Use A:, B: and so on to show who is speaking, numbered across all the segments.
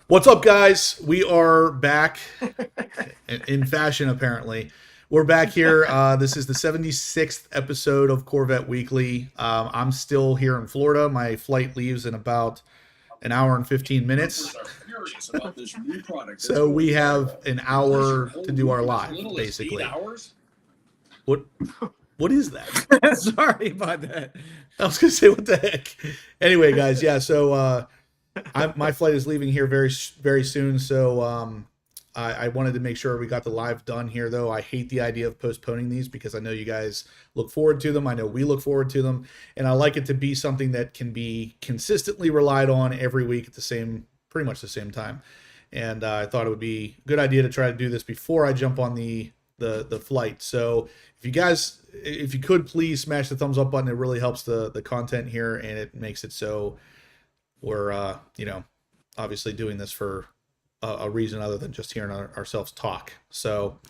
A: What's up, guys? We are back in fashion, apparently. We're back here. This is the 76th episode of Corvette Weekly. I'm still here in Florida. My flight leaves in about an hour and 15 minutes. So we have an hour to do our live, basically. What is that?
B: Sorry about that.
A: I was going to say, what the heck? Anyway, guys, yeah, so my flight is leaving here very, very soon, so I wanted to make sure we got the live done here, though. I hate the idea of postponing these because I know you guys look forward to them. I know we look forward to them, and I like it to be something that can be consistently relied on every week at pretty much the same time. And I thought it would be a good idea to try to do this before I jump on the flight. So if you could please smash the thumbs up button, it really helps the content here, and it makes it so we're obviously doing this for a reason other than just hearing ourselves talk. So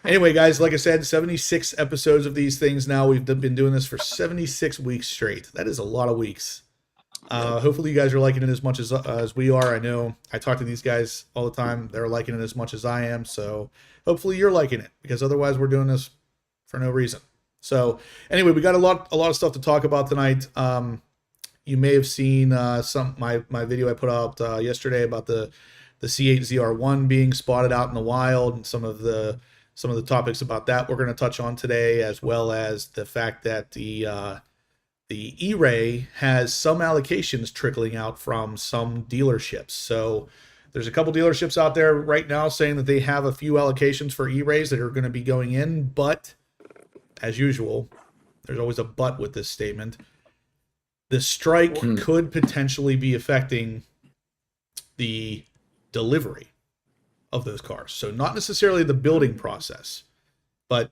A: anyway, guys, like I said, 76 episodes of these things now. We've been doing this for 76 weeks straight. That is a lot of weeks. Hopefully you guys are liking it as much as we are. I know I talk to these guys all the time. They're liking it as much as I am. So hopefully you're liking it, because otherwise we're doing this for no reason. So anyway, we got a lot of stuff to talk about tonight. You may have seen my video I put out yesterday about the C8 ZR1 being spotted out in the wild, and some of the topics about that we're going to touch on today, as well as the fact that the ERAY has some allocations trickling out from some dealerships. So there's a couple dealerships out there right now saying that they have a few allocations for ERAYs that are going to be going in, but as usual, there's always a but with this statement. The strike could potentially be affecting the delivery of those cars. So not necessarily the building process, but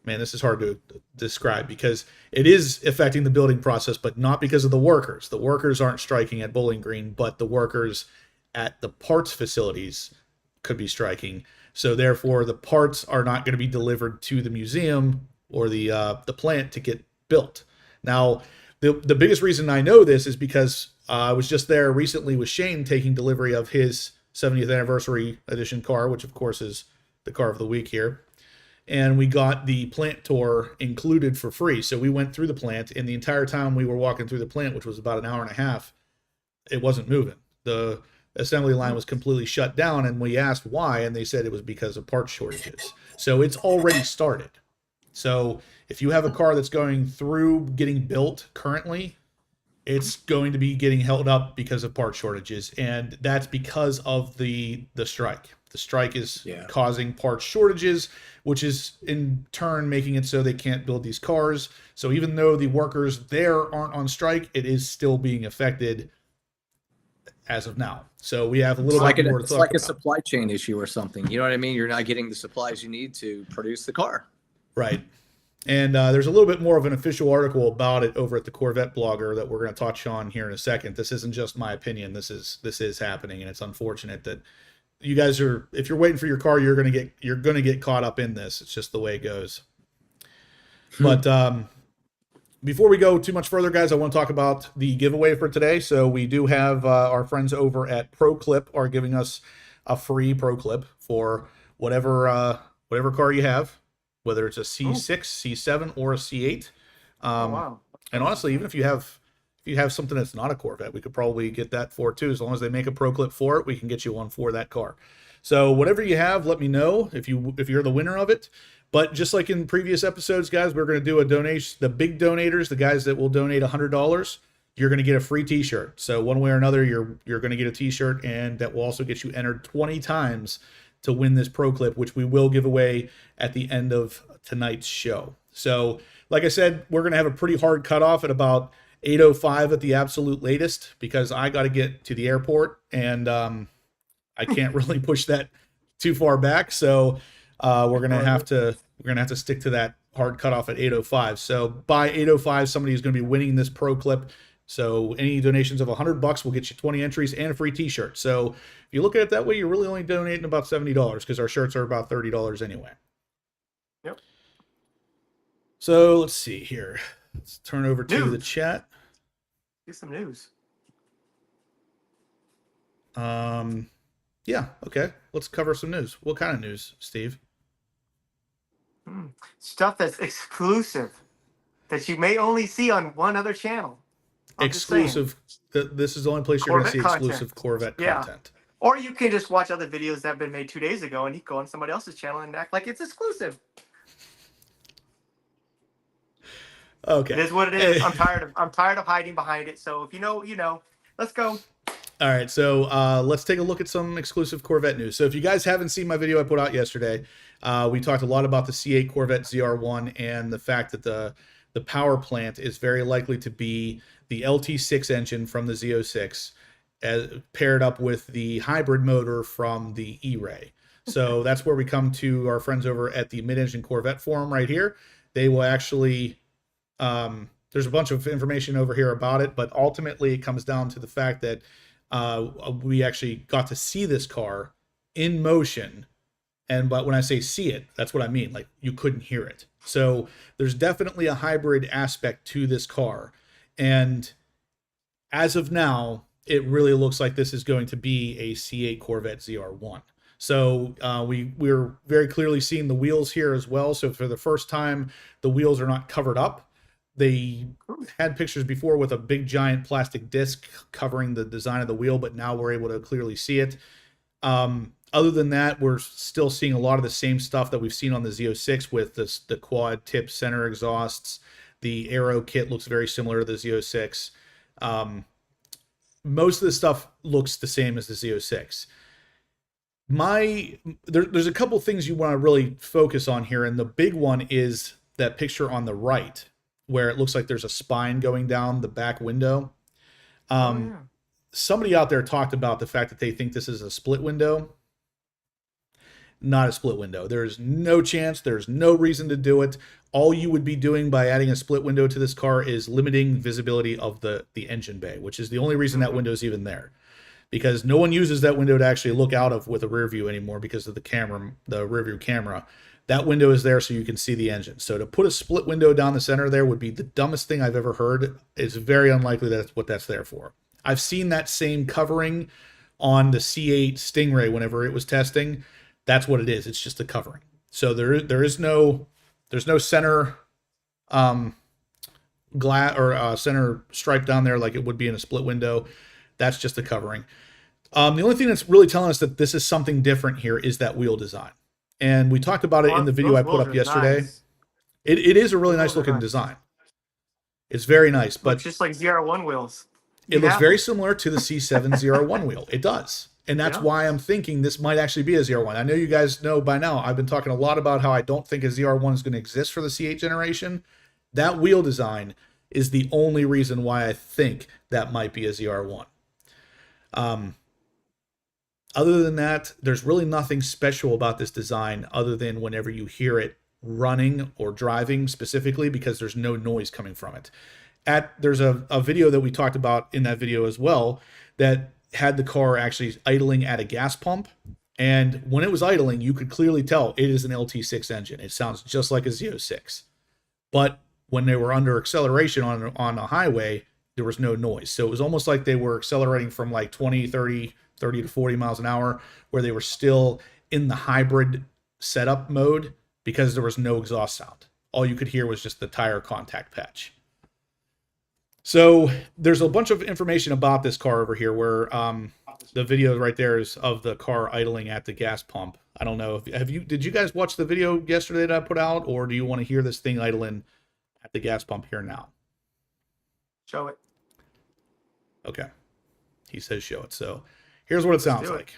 A: man, this is hard to describe because it is affecting the building process, but not because of the workers. The workers aren't striking at Bowling Green, but the workers at the parts facilities could be striking. So therefore, the parts are not going to be delivered to the museum or the plant to get built. Now, the biggest reason I know this is because I was just there recently with Shane taking delivery of his 70th anniversary edition car, which of course is the car of the week here. And we got the plant tour included for free. So we went through the plant, and the entire time we were walking through the plant, which was about an hour and a half, it wasn't moving. The assembly line was completely shut down, and we asked why, and they said it was because of part shortages. So it's already started. So if you have a car that's going through getting built currently, it's going to be getting held up because of part shortages, and that's because of the strike. The strike is causing part shortages, which is in turn making it so they can't build these cars. So even though the workers there aren't on strike, it is still being affected as of now. So we have a little bit more to talk about.
B: It's like a supply chain issue or something. You know what I mean? You're not getting the supplies you need to produce the car.
A: Right. And there's a little bit more of an official article about it over at the Corvette blogger that we're going to touch on here in a second. This isn't just my opinion. This is happening, and it's unfortunate that you guys are, if you're waiting for your car, you're going to get caught up in this. It's just the way it goes. But before we go too much further, guys, I want to talk about the giveaway for today. So we do have our friends over at ProClip are giving us a free ProClip for whatever car you have, whether it's a C6, C7, or a C8.
C: Wow.
A: And honestly, even if you have something that's not a Corvette, we could probably get that for it too. As long as they make a ProClip for it, we can get you one for that car. So whatever you have, let me know if you're the winner of it. But just like in previous episodes, guys, we're going to do a donation. The big donators, the guys that will donate $100, you're going to get a free T-shirt. So one way or another, you're going to get a T-shirt, and that will also get you entered 20 times to win this ProClip, which we will give away at the end of tonight's show. So like I said, we're going to have a pretty hard cutoff at about 8:05 at the absolute latest, because I got to get to the airport, and I can't really push that too far back. So we're going to have to stick to that hard cutoff at 8:05. So by 8:05, somebody is going to be winning this ProClip. So any donations of $100 will get you 20 entries and a free T-shirt. So if you look at it that way, you're really only donating about $70, because our shirts are about $30 anyway.
C: Yep.
A: So let's see here. Let's turn over to the chat.
C: Get some news.
A: Yeah, okay. Let's cover some news. What kind of news, Steve?
C: Stuff that's exclusive that you may only see on one other channel. I'm just saying.
A: Exclusive. This is the only place you're going to see
C: Corvette
A: exclusive
C: content.
A: Corvette
C: Yeah.
A: content.
C: Or you can just watch other videos that have been made 2 days ago and you go on somebody else's channel and act like it's exclusive.
A: Okay.
C: It is what it is. I'm tired of hiding behind it. So if you know, you know. Let's go.
A: All right, so let's take a look at some exclusive Corvette news. So if you guys haven't seen my video I put out yesterday, we talked a lot about the C8 Corvette ZR1 and the fact that the power plant is very likely to be the LT6 engine from the Z06 paired up with the hybrid motor from the ERAY. So that's where we come to our friends over at the Mid-Engine Corvette forum right here. They will actually... there's a bunch of information over here about it, but ultimately it comes down to the fact that we actually got to see this car in motion. But when I say see it, that's what I mean. Like, you couldn't hear it. So there's definitely a hybrid aspect to this car. And as of now, it really looks like this is going to be a C8 Corvette ZR1. So we're very clearly seeing the wheels here as well. So for the first time, the wheels are not covered up. They had pictures before with a big giant plastic disc covering the design of the wheel, but now we're able to clearly see it. Other than that, we're still seeing a lot of the same stuff that we've seen on the Z06 with the quad tip center exhausts. The aero kit looks very similar to the Z06. Most of the stuff looks the same as the Z06. There's a couple things you want to really focus on here, and the big one is that picture on the right, where it looks like there's a spine going down the back window. Somebody out there talked about the fact that they think this is a split window. Not a split window. There's no chance. There's no reason to do it. All you would be doing by adding a split window to this car is limiting visibility of the engine bay, which is the only reason that window is even there. Because no one uses that window to actually look out of with a rear view anymore because of the rear view camera. That window is there so you can see the engine. So to put a split window down the center there would be the dumbest thing I've ever heard. It's very unlikely that's what that's there for. I've seen that same covering on the C8 Stingray whenever it was testing. That's what it is. It's just a covering. So there's no center glass or center stripe down there like it would be in a split window. That's just a covering. The only thing that's really telling us that this is something different here is that wheel design. And we talked about it in the video I put up yesterday. Nice. It is a really nice looking design. It's very nice, but
C: it's just like ZR1 wheels.
A: It looks very similar to the C7 ZR1 wheel. It does. And that's why I'm thinking this might actually be a ZR1. I know you guys know by now, I've been talking a lot about how I don't think a ZR1 is going to exist for the C8 generation. That wheel design is the only reason why I think that might be a ZR1. Other than that, there's really nothing special about this design other than whenever you hear it running or driving specifically, because there's no noise coming from it. There's a video that we talked about in that video as well that had the car actually idling at a gas pump. And when it was idling, you could clearly tell it is an LT6 engine. It sounds just like a Z06. But when they were under acceleration on a highway, there was no noise. So it was almost like they were accelerating from like 20 to 40 miles an hour, where they were still in the hybrid setup mode because there was no exhaust sound. All you could hear was just the tire contact patch. So there's a bunch of information about this car over here where the video right there is of the car idling at the gas pump. I don't know. Did you guys watch the video yesterday that I put out, or do you want to hear this thing idling at the gas pump here now?
C: Show it.
A: Okay. He says show it. So here's what it sounds like.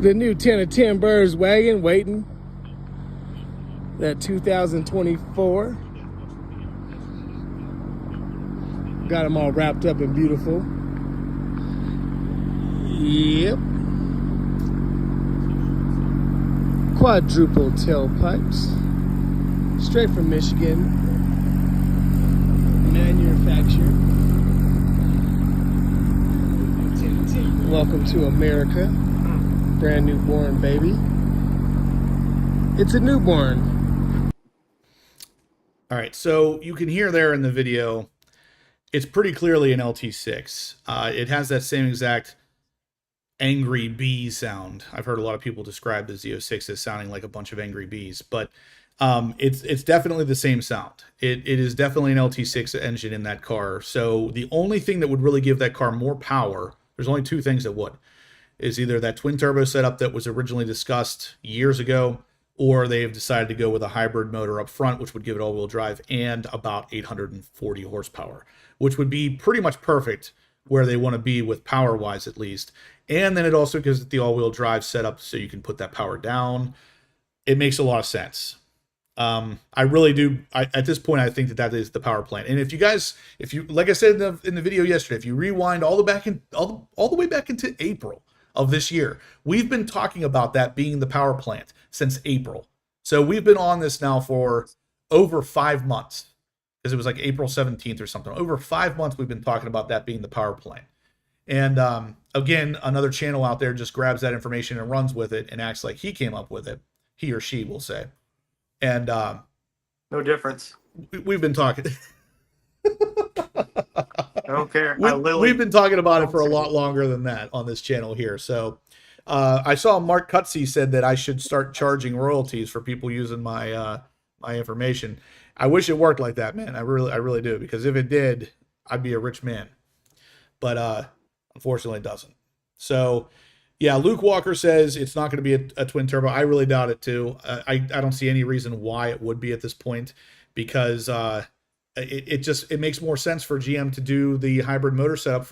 D: The new 10 of 10 Birds wagon waiting. That 2024. Got them all wrapped up and beautiful. Yep. Quadruple tailpipes. Straight from Michigan. Manufactured. Welcome to America. Brand newborn baby. It's a newborn.
A: All right, so you can hear there in the video, it's pretty clearly an LT6. It has that same exact angry bee sound. I've heard a lot of people describe the Z06 as sounding like a bunch of angry bees, but it's definitely the same sound. It is definitely an LT6 engine in that car. So the only thing that would really give that car more power, there's only two things that would, is either that twin turbo setup that was originally discussed years ago, or they've decided to go with a hybrid motor up front, which would give it all-wheel drive and about 840 horsepower, which would be pretty much perfect where they want to be with power-wise at least. And then it also gives it the all-wheel drive setup so you can put that power down. It makes a lot of sense. I really do. At this point, I think that is the power plant. And if you, like I said in the video yesterday, if you rewind all the way back into April of this year, we've been talking about that being the power plant since April. So we've been on this now for over 5 months, because it was like April 17th or something. Over 5 months we've been talking about that being the power plant. And again, another channel out there just grabs that information and runs with it and acts like he came up with it. He or she will say. And
C: no difference.
A: We've been talking.
C: I don't care.
A: We've been talking about it for a lot longer than that on this channel here. So I saw Mark Cutsey said that I should start charging royalties for people using my my information. I wish it worked like that, man. I really do, because if it did, I'd be a rich man. But unfortunately, it doesn't. So yeah, Luke Walker says it's not going to be a twin turbo. I really doubt it too. I don't see any reason why it would be at this point, because it makes more sense for GM to do the hybrid motor setup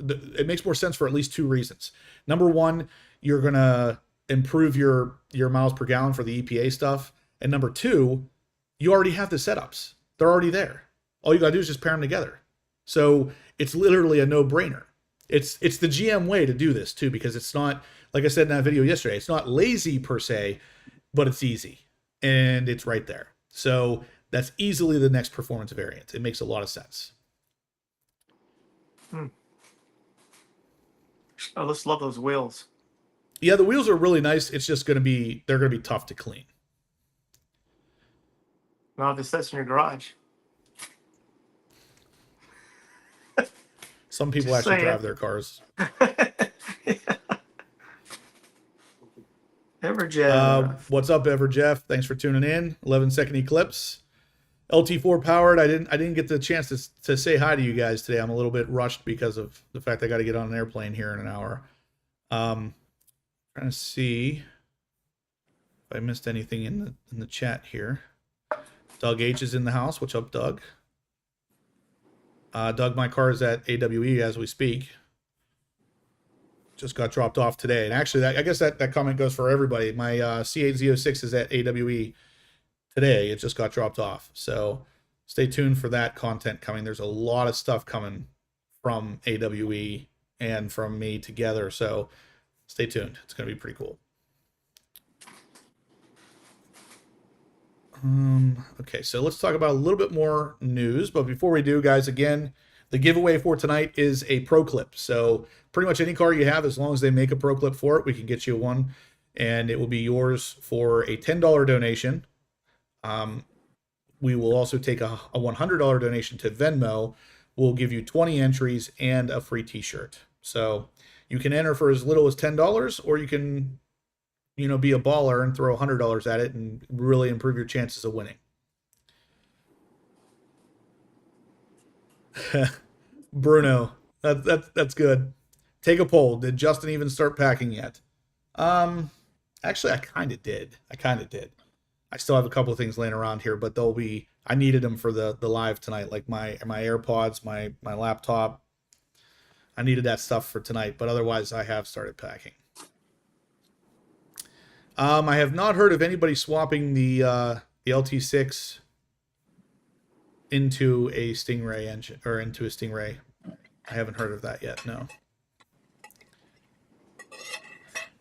A: it makes more sense for at least two reasons. Number one, you're going to improve your miles per gallon for the EPA stuff. And number two, you already have the setups. They're already there. All you got to do is just pair them together. So it's literally a no-brainer. It's the GM way to do this too, because it's not, like I said in that video yesterday, it's not lazy per se, but it's easy and it's right there. So that's easily the next performance variant. It makes a lot of sense.
C: I just love those wheels.
A: Yeah, the wheels are really nice. It's just they're going to be tough to clean.
C: Well, if it sits in your garage.
A: Some people
C: Just
A: actually
C: saying.
A: drive their cars.
C: Everjeff.
A: What's up, Everjeff? Thanks for tuning in. 11-second eclipse. LT4 powered. I didn't get the chance to say hi to you guys today. I'm a little bit rushed because of the fact I got to get on an airplane here in an hour. Trying to see if I missed anything in the chat here. Doug H is in the house. What's up, Doug? Doug, my car is at AWE as we speak. Just got dropped off today. And actually, I guess that comment goes for everybody. My C8 Z06 is at AWE today. It just got dropped off. So stay tuned for that content coming. There's a lot of stuff coming from AWE and from me together. So stay tuned. It's going to be pretty cool. Okay, so let's talk about a little bit more news. But before we do, guys, again, the giveaway for tonight is a ProClip. So pretty much any car you have, as long as they make a ProClip for it, we can get you one, and it will be yours for a $10 donation. We will also take a $100 donation to Venmo. We'll give you 20 entries and a free t-shirt. So you can enter for as little as $10, or you can, be a baller and throw $100 at it and really improve your chances of winning. Bruno, that's good. Take a poll. Did Justin even start packing yet? Actually, I kind of did. I still have a couple of things laying around here, but I needed them for the live tonight, like my AirPods, my laptop. I needed that stuff for tonight, but otherwise I have started packing. I have not heard of anybody swapping the LT6 into a Stingray engine, or into a Stingray. I haven't heard of that yet, no.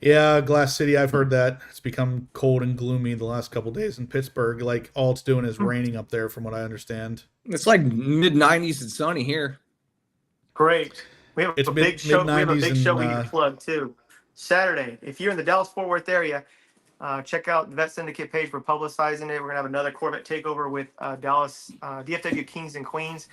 A: Yeah, Glass City, I've heard that. It's become cold and gloomy the last couple days in Pittsburgh. Like, all it's doing is raining up there, from what I understand.
B: It's like mid-90s and sunny here.
C: Great. We have a big show. We have a big show we
A: and,
C: can plug too. Saturday, if you're in the Dallas-Fort Worth area, Check out the Vette Syndicate page. We're publicizing it. We're gonna have another Corvette takeover with Dallas DFW Kings and Queens.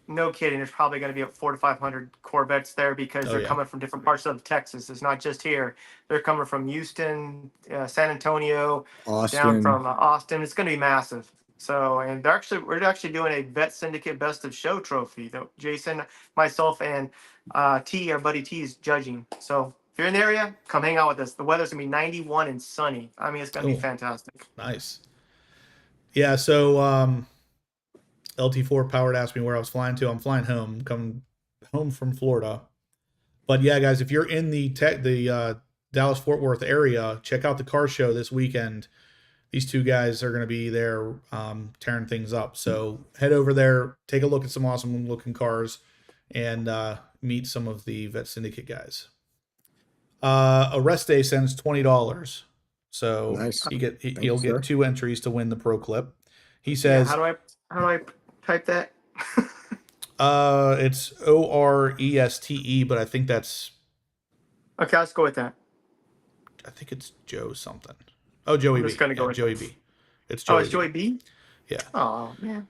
C: No kidding. There's probably going to be 400 to 500 Corvettes there because they're coming from different parts of Texas. It's not just here. They're coming from Houston, San Antonio,
B: Austin.
C: down from Austin. It's going to be massive. So, and we're actually doing a Vette Syndicate Best of Show trophy that Jason, myself, and our buddy T, is judging. So, if you're in the area, come hang out with us. The weather's going to be 91 and sunny. I mean, it's going to be fantastic.
A: Nice. Yeah. So, LT4 Powered asked me where I was flying to. I'm flying home, come home from Florida. But yeah, guys, if you're in the Dallas Fort Worth area, check out the car show this weekend. These two guys are going to be there tearing things up. So head over there, take a look at some awesome looking cars, and meet some of the Vette Syndicate guys. Arreste sends $20. So
B: nice.
A: He'll get 2 entries to win the ProClip. He says,
C: how do I type that?
A: It's ORESTE, but I think that's.
C: Okay, let's go with that.
A: I think it's Joe something. Oh, Joey B.
C: Gonna go with
A: Joey B. It's Joey.
C: Oh, it's Joey B.
A: Yeah.
C: Oh man.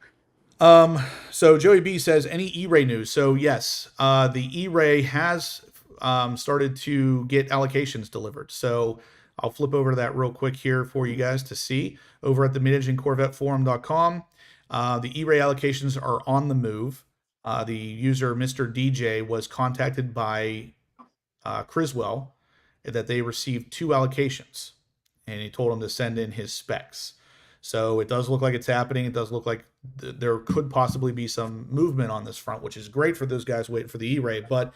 A: So Joey B says, any E-Ray news? So yes, the E-Ray has started to get allocations delivered. So I'll flip over to that real quick here for you guys to see over at the mid-enginecorvetteforum.com. The E-Ray allocations are on the move. The user, Mr. DJ, was contacted by Criswell that they received 2 allocations, and he told him to send in his specs. So it does look like it's happening. It does look like there could possibly be some movement on this front, which is great for those guys waiting for the E-Ray, but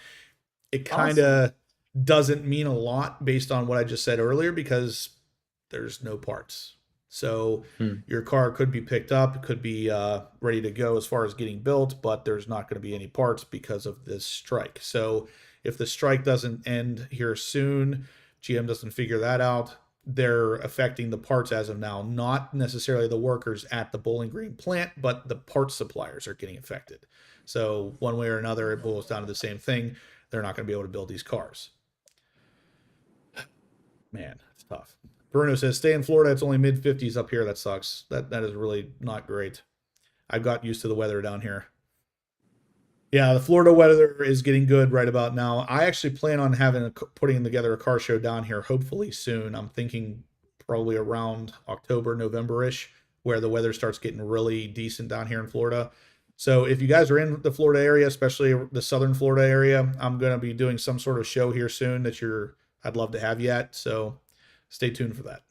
A: it kind of doesn't mean a lot based on what I just said earlier because there's no parts. So your car could be picked up, it could be ready to go as far as getting built, but there's not going to be any parts because of this strike. So if the strike doesn't end here soon, GM doesn't figure that out, they're affecting the parts as of now, not necessarily the workers at the Bowling Green plant, but the parts suppliers are getting affected. So one way or another, it boils down to the same thing. They're not going to be able to build these cars. Man, it's tough. Bruno says, stay in Florida. It's only mid-50s up here. That sucks. That is really not great. I've got used to the weather down here. Yeah, the Florida weather is getting good right about now. I actually plan on putting together a car show down here hopefully soon. I'm thinking probably around October, November-ish, where the weather starts getting really decent down here in Florida. So if you guys are in the Florida area, especially the southern Florida area, I'm going to be doing some sort of show here soon that I'd love to have you at. So stay tuned for that.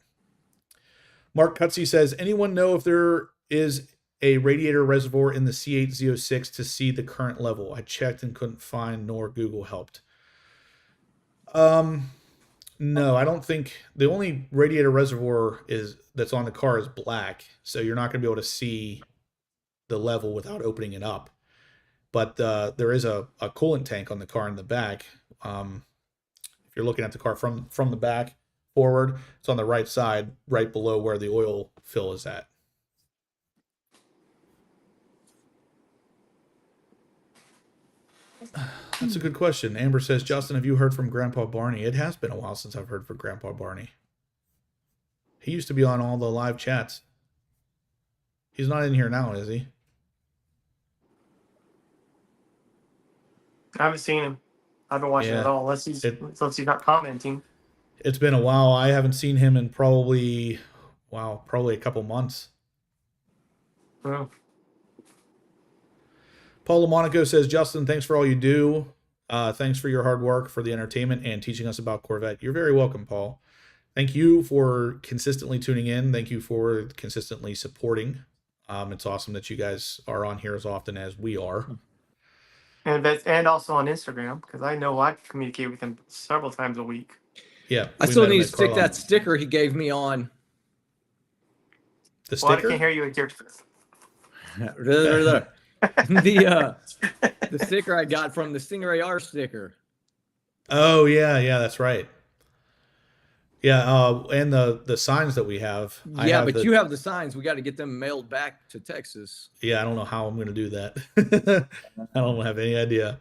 A: Mark Cutsey says, anyone know if there is a radiator reservoir in the C8 Z06 to see the current level? I checked and couldn't find, nor Google helped. No, I don't think. The only radiator reservoir that's on the car is black, so you're not going to be able to see the level without opening it up. But there is a coolant tank on the car in the back. If you're looking at the car from the back forward, it's on the right side, right below where the oil fill is at. That's a good question. Amber says, Justin, have you heard from Grandpa Barney? It has been a while since I've heard from Grandpa Barney. He used to be on all the live chats. He's not in here now, is he?
C: I haven't seen him. I haven't watched it at all, unless he's not commenting.
A: It's been a while. I haven't seen him in probably a couple months.
C: Oh.
A: Paul LaMonaco says, Justin, thanks for all you do. Thanks for your hard work, for the entertainment, and teaching us about Corvette. You're very welcome, Paul. Thank you for consistently tuning in. Thank you for consistently supporting. It's awesome that you guys are on here as often as we are.
C: And also on Instagram, because I know I communicate with him several times a week.
A: Yeah.
B: I still need to stick that sticker he gave me on.
A: The sticker?
C: I can't hear you.
B: The sticker I got from the Stingray R sticker.
A: Oh yeah, that's right. Yeah, and the signs that we have.
B: You have the signs. We got to get them mailed back to Texas.
A: Yeah, I don't know how I'm going to do that. I don't have any idea.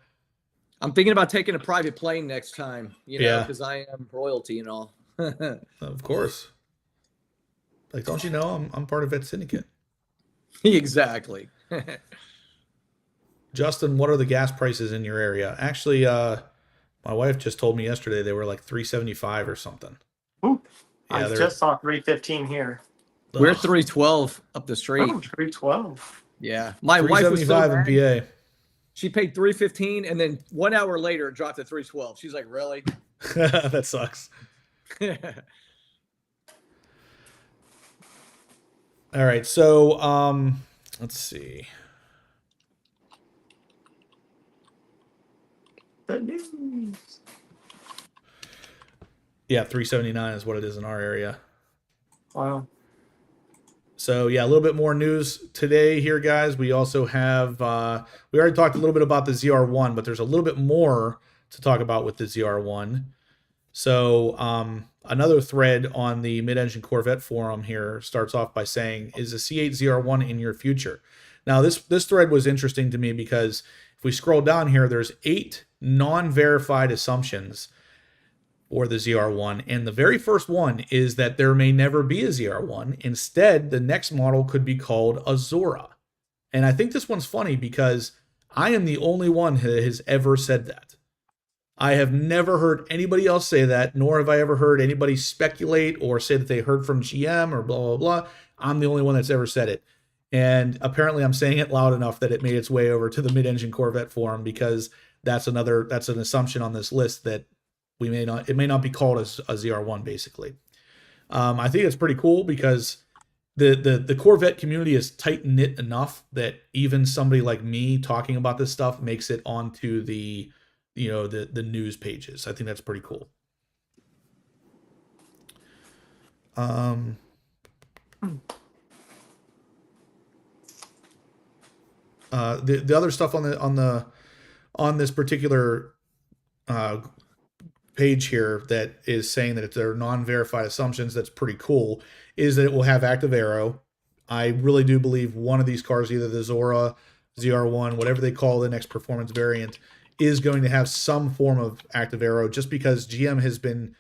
B: I'm thinking about taking a private plane next time, because I am royalty and all.
A: Of course. Like, don't you know I'm part of Vette Syndicate?
B: Exactly.
A: Justin, what are the gas prices in your area? Actually, my wife just told me yesterday they were like $3.75 or something.
C: Ooh,
A: Yeah,
C: I just saw 315 here.
B: We're 312 up the street.
C: Oh, 312.
B: Yeah. My wife was so
A: 375 in
B: mad.
A: PA.
B: She paid 315 and then 1 hour later it dropped to 312. She's like, really?
A: That sucks. All right, so let's see.
C: The news.
A: Yeah, 379 is what it is in our area.
C: Wow.
A: So yeah, a little bit more news today here, guys. We also have we already talked a little bit about the ZR1, but there's a little bit more to talk about with the ZR1. So another thread on the mid-engine Corvette forum here starts off by saying, is the C8 ZR1 in your future? Now this thread was interesting to me because if we scroll down here, there's 8 non-verified assumptions for the ZR1, and the very first one is that there may never be a ZR1. Instead, the next model could be called a Zora. And I think this one's funny because I am the only one that has ever said that. I have never heard anybody else say that, nor have I ever heard anybody speculate or say that they heard from GM or blah, blah, blah. I'm the only one that's ever said it. And apparently I'm saying it loud enough that it made its way over to the mid-engine Corvette forum, because that's an assumption on this list that it may not be called a ZR1 basically. I think it's pretty cool because the Corvette community is tight knit enough that even somebody like me talking about this stuff makes it onto the news pages. I think that's pretty cool. The other stuff on this particular page here that is saying that they're non-verified assumptions, that's pretty cool, is that it will have active aero. I really do believe one of these cars, either the Zora, ZR1, whatever they call the next performance variant, is going to have some form of active aero, just because GM has been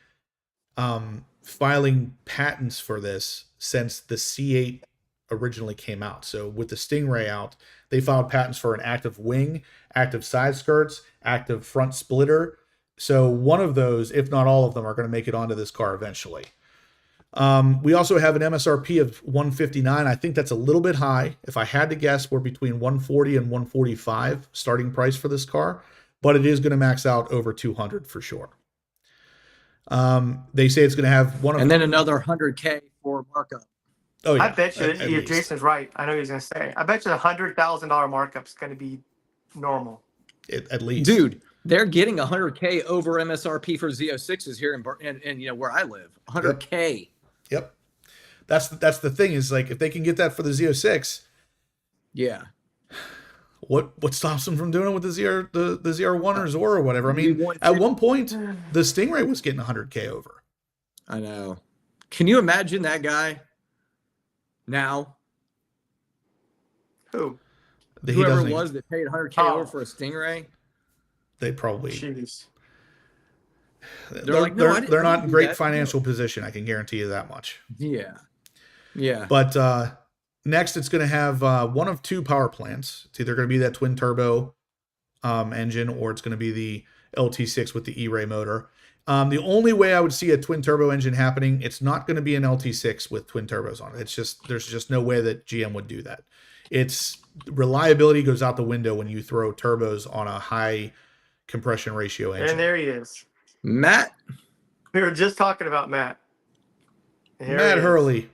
A: filing patents for this since the C8 originally came out. So with the Stingray out, they filed patents for an active wing, active side skirts, active front splitter. So one of those, if not all of them, are going to make it onto this car eventually. We also have an MSRP of $159. I think that's a little bit high. If I had to guess, we're between $140 and $145 starting price for this car, but it is going to max out over $200 for sure. They say it's going to have
B: and then another $100K for markup.
A: Oh yeah,
C: I bet you, Jason's right. I know he was going to say. I bet you the $100,000 markup is going to be normal.
A: At least,
B: dude. They're getting $100K over MSRP for Z06s here in where I live. $100K.
A: Yep. That's the thing, is like, if they can get that for the Z06,
B: yeah.
A: What stops them from doing it with the ZR1 or Zora or whatever? I mean, at one point, the Stingray was getting $100K over.
B: I know. Can you imagine that guy now?
C: Who?
B: Whoever it was that paid $100K over for a Stingray.
A: They probably.
C: Jeez.
A: They're not in great financial position. I can guarantee you that much.
B: Yeah. Yeah.
A: But next, it's going to have one of two power plants. It's either going to be that twin turbo engine, or it's going to be the LT6 with the ERAY motor. The only way I would see a twin turbo engine happening, it's not going to be an LT6 with twin turbos on it. There's just no way that GM would do that. Its reliability goes out the window when you throw turbos on a high compression ratio engine.
C: And there he is.
B: Matt.
C: We were just talking about Matt.
A: Matt Hurley.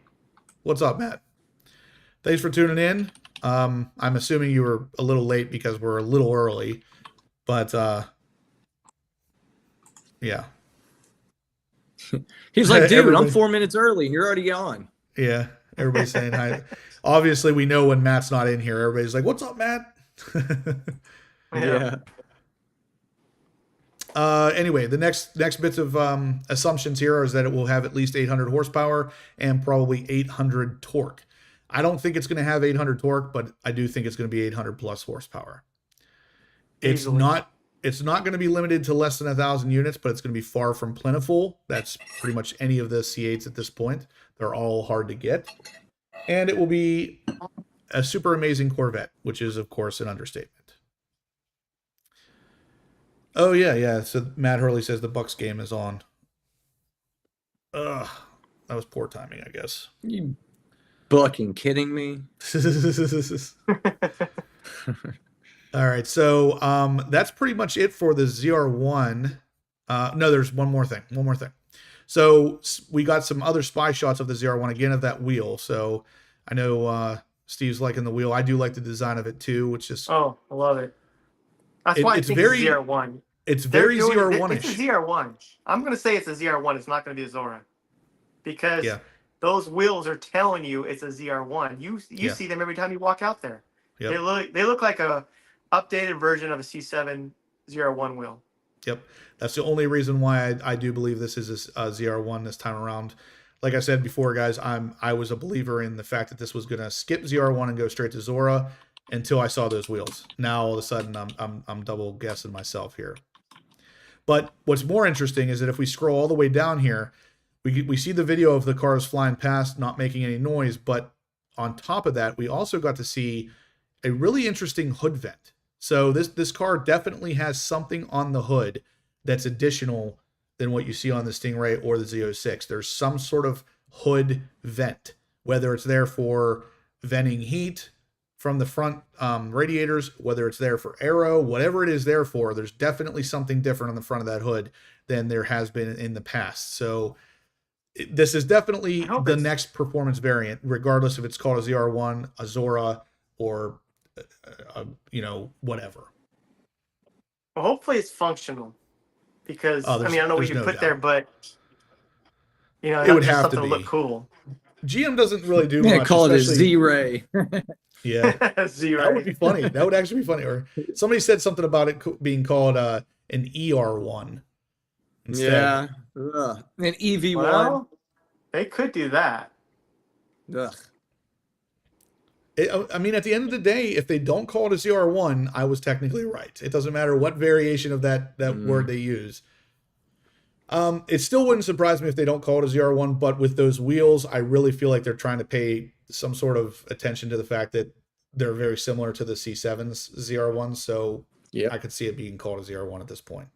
A: What's up, Matt? Thanks for tuning in. I'm assuming you were a little late because we're a little early, but yeah.
B: He's like, dude, I'm 4 minutes early and you're already on.
A: Yeah. Everybody's saying hi. Obviously, we know when Matt's not in here. Everybody's like, what's up, Matt?
B: Yeah.
A: Anyway, the next bits of assumptions here is that it will have at least 800 horsepower and probably 800 torque. I don't think it's going to have 800 torque, but I do think it's going to be 800 plus horsepower. It's
C: Easily.
A: not It's not going to be limited to less than 1,000 units, but it's going to be far from plentiful. That's pretty much any of the C8s at this point. They're all hard to get. And it will be a super amazing Corvette, which is, of course, an understatement. Oh, yeah. So Matt Hurley says the Bucks game is on. Ugh, that was poor timing, I guess.
B: You fucking kidding me?
A: All right, so that's pretty much it for the ZR1. No, there's one more thing. So we got some other spy shots of the ZR1 again of that wheel. So I know Steve's liking the wheel. I do like the design of it too, which is
C: I love it. That's why it's very ZR1.
A: It's very ZR1ish.
C: It's a ZR1. I'm gonna say it's a ZR1. It's not gonna be a Zora, because those wheels are telling you it's a ZR1. You see them every time you walk out there. Yep. They look like a updated version of a C7 ZR1 wheel.
A: Yep. That's the only reason why I do believe this is a ZR1 this time around. Like I said before, guys, I was a believer in the fact that this was going to skip ZR1 and go straight to Zora until I saw those wheels. Now all of a sudden I'm double guessing myself here. But what's more interesting is that if we scroll all the way down here, we see the video of the cars flying past, not making any noise, but on top of that, we also got to see a really interesting hood vent. So this car definitely has something on the hood that's additional than what you see on the Stingray or the Z06. There's some sort of hood vent, whether it's there for venting heat from the front radiators, whether it's there for aero, whatever it is there for, there's definitely something different on the front of that hood than there has been in the past. So this is definitely the next performance variant, regardless if it's called a ZR1, a Zora, or whatever.
C: Well, hopefully it's functional, because I don't know what you put there, but
A: it would have to be.
C: Look cool.
A: GM doesn't really do much.
B: Call it a Z-Ray.
A: Yeah,
C: Z-Ray.
A: That would be funny. That would actually be funny. Or somebody said something about it being called an ER1 instead.
B: Yeah, an EV1.
C: Well, they could do that.
B: Ugh.
A: At the end of the day, if they don't call it a ZR1, I was technically right. It doesn't matter what variation of that word they use. It still wouldn't surprise me if they don't call it a ZR1, but with those wheels, I really feel like they're trying to pay some sort of attention to the fact that they're very similar to the C7's ZR1, so I could see it being called a ZR1 at this point.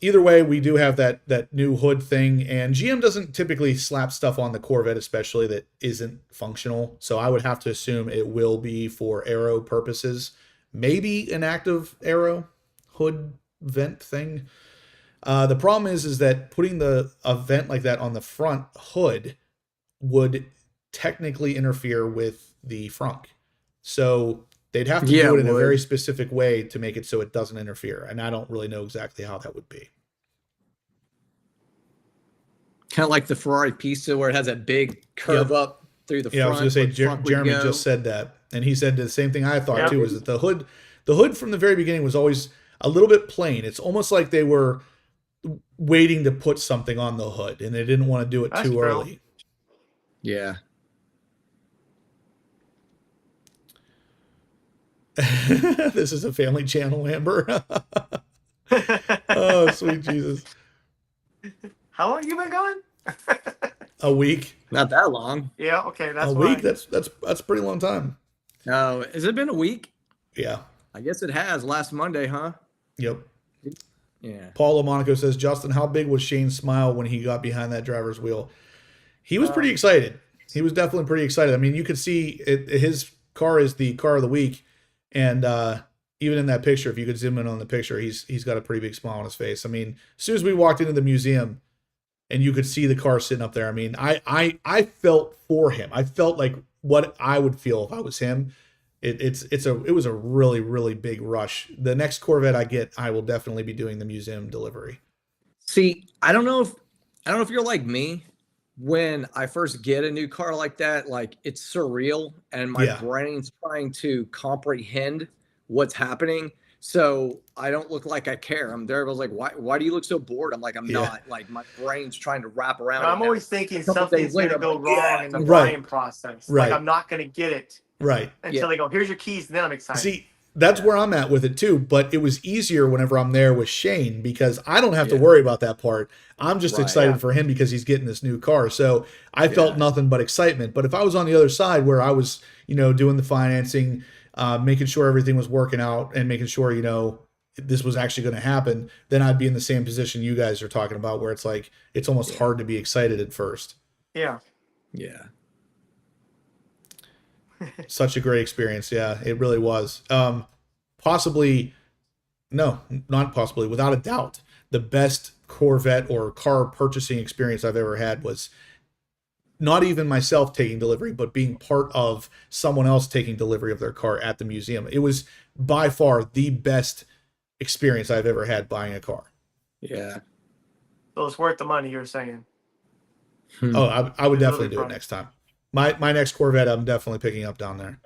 A: Either way, we do have that new hood thing, and GM doesn't typically slap stuff on the Corvette, especially that isn't functional. So I would have to assume it will be for aero purposes, maybe an active aero hood vent thing. The problem is that putting a vent like that on the front hood would technically interfere with the frunk. So they'd have to do it in a very specific way to make it so it doesn't interfere. And I don't really know exactly how that would be.
B: Kind of like the Ferrari Pista, where it has that big curve up through the front.
A: Yeah, I was going to say, Jeremy just said that. And he said the same thing I thought too, is that the hood from the very beginning was always a little bit plain. It's almost like they were waiting to put something on the hood and they didn't want to do it too early.
B: Yeah.
A: This is a family channel, Amber. Oh, sweet Jesus.
C: How long you been going?
A: A week.
B: Not that long.
C: Yeah, okay, that's
A: a week. That's a pretty long time.
B: Oh, has it been a week?
A: Yeah.
B: I guess it has. Last Monday, huh?
A: Yep.
B: Yeah.
A: Paul LaMonaco says, Justin, how big was Shane's smile when he got behind that driver's wheel? He was pretty excited. He was definitely pretty excited. I mean, you could see his car is the car of the week. And even in that picture, if you could zoom in on the picture, he's got a pretty big smile on his face. I mean, as soon as we walked into the museum and you could see the car sitting up there, I mean, I felt for him. I felt like what I would feel if I was him. It was a really, really big rush. The next Corvette I get, I will definitely be doing the museum delivery.
B: See, I don't know if you're like me. When I first get a new car like that, like it's surreal and my brain's trying to comprehend what's happening. So I don't look like I care. I'm there. I was like, why do you look so bored? I'm like, I'm not. Like my brain's trying to wrap around.
C: I'm always thinking something's going to go wrong in the buying process.
A: Right.
C: Like I'm not going to get it.
A: Right.
C: Until they go, here's your keys, and then I'm excited.
A: See, That's where I'm at with it too. But it was easier whenever I'm there with Shane because I don't have to worry about that part. I'm just excited for him because he's getting this new car. So I felt nothing but excitement. But if I was on the other side where I was, doing the financing, making sure everything was working out and making sure, this was actually going to happen, then I'd be in the same position you guys are talking about where it's like, it's almost hard to be excited at first.
C: Yeah.
B: Yeah.
A: Such a great experience. Yeah, it really was. Possibly, no, not possibly, without a doubt, the best Corvette or car purchasing experience I've ever had was not even myself taking delivery, but being part of someone else taking delivery of their car at the museum. It was by far the best experience I've ever had buying a car.
B: Yeah.
C: So it's worth the money, you're saying?
A: Oh, I would definitely do it next time. My next Corvette, I'm definitely picking up down there.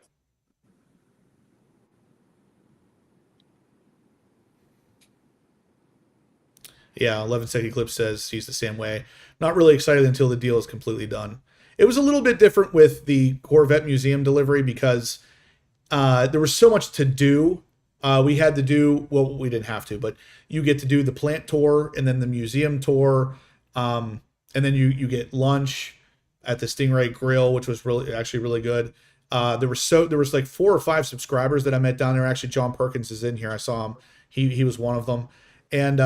A: Yeah, 11-second clip says he's the same way. Not really excited until the deal is completely done. It was a little bit different with the Corvette Museum delivery because there was so much to do. We had to do, well, we didn't have to, but you get to do the plant tour and then the museum tour. And then you get lunch at the Stingray Grill, which was actually really good. There was like 4 or 5 subscribers that I met down there. Actually, John Perkins is in here. I saw him. He was one of them. And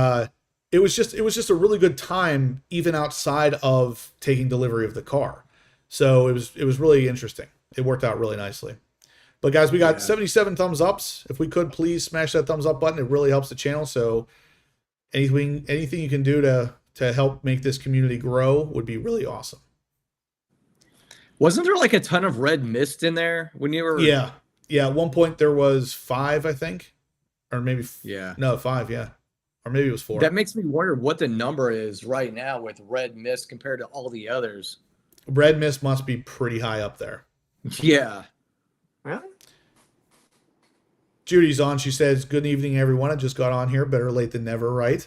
A: it was just a really good time, even outside of taking delivery of the car. So it was really interesting. It worked out really nicely. But guys, we got 77 thumbs ups. If we could please smash that thumbs up button, it really helps the channel. So anything you can do to help make this community grow would be really awesome.
B: Wasn't there like a ton of red mist in there when you were?
A: Yeah. At one point there was 5, I think, or maybe 5. Yeah, or maybe it was 4.
B: That makes me wonder what the number is right now with red mist compared to all the others.
A: Red mist must be pretty high up there.
B: Yeah.
C: Really?
A: Judy's on. She says, "Good evening, everyone. I just got on here. Better late than never, right?"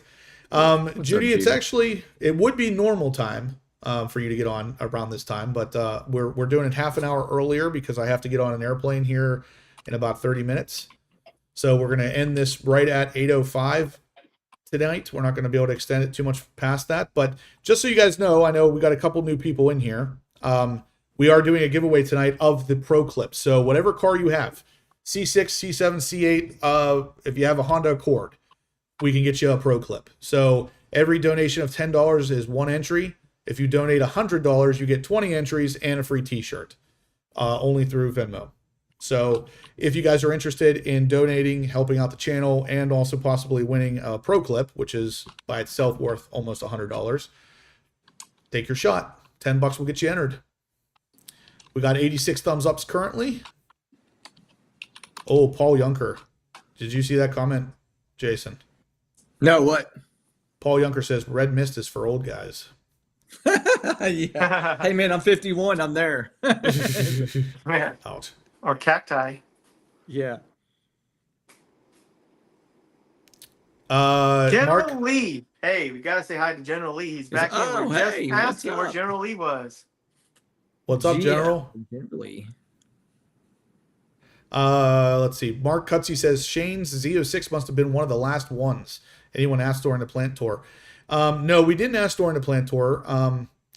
A: Judy, it's actually, it would be normal time for you to get on around this time, but we're doing it half an hour earlier because I have to get on an airplane here in about 30 minutes. So we're going to end this right at 8:05 tonight. We're not going to be able to extend it too much past that, but just so you guys know, I know we got a couple new people in here. We are doing a giveaway tonight of the ProClip. So whatever car you have, C6, C7, C8, if you have a Honda Accord, we can get you a ProClip. So every donation of $10 is 1 entry. If you donate $100, you get 20 entries and a free t-shirt, only through Venmo. So if you guys are interested in donating, helping out the channel, and also possibly winning a ProClip, which is by itself worth almost $100, take your shot. $10 will get you entered. We got 86 thumbs ups currently. Oh, Paul Yunker. Did you see that comment, Jason?
B: No, what?
A: Paul Yunker says red mist is for old guys.
B: Yeah. Hey man, I'm 51. I'm there.
C: Man.
A: Out.
C: Or cacti.
B: Yeah.
C: General
A: Mark
C: Lee. Hey, we gotta say hi to General Lee. He's back in. We're just asking where General Lee was.
A: What's up, General?
B: Lee.
A: Let's see. Mark Cutsy says Shane's Z06 must have been one of the last ones anyone asked during the plant tour. No, we didn't ask during the plant tour.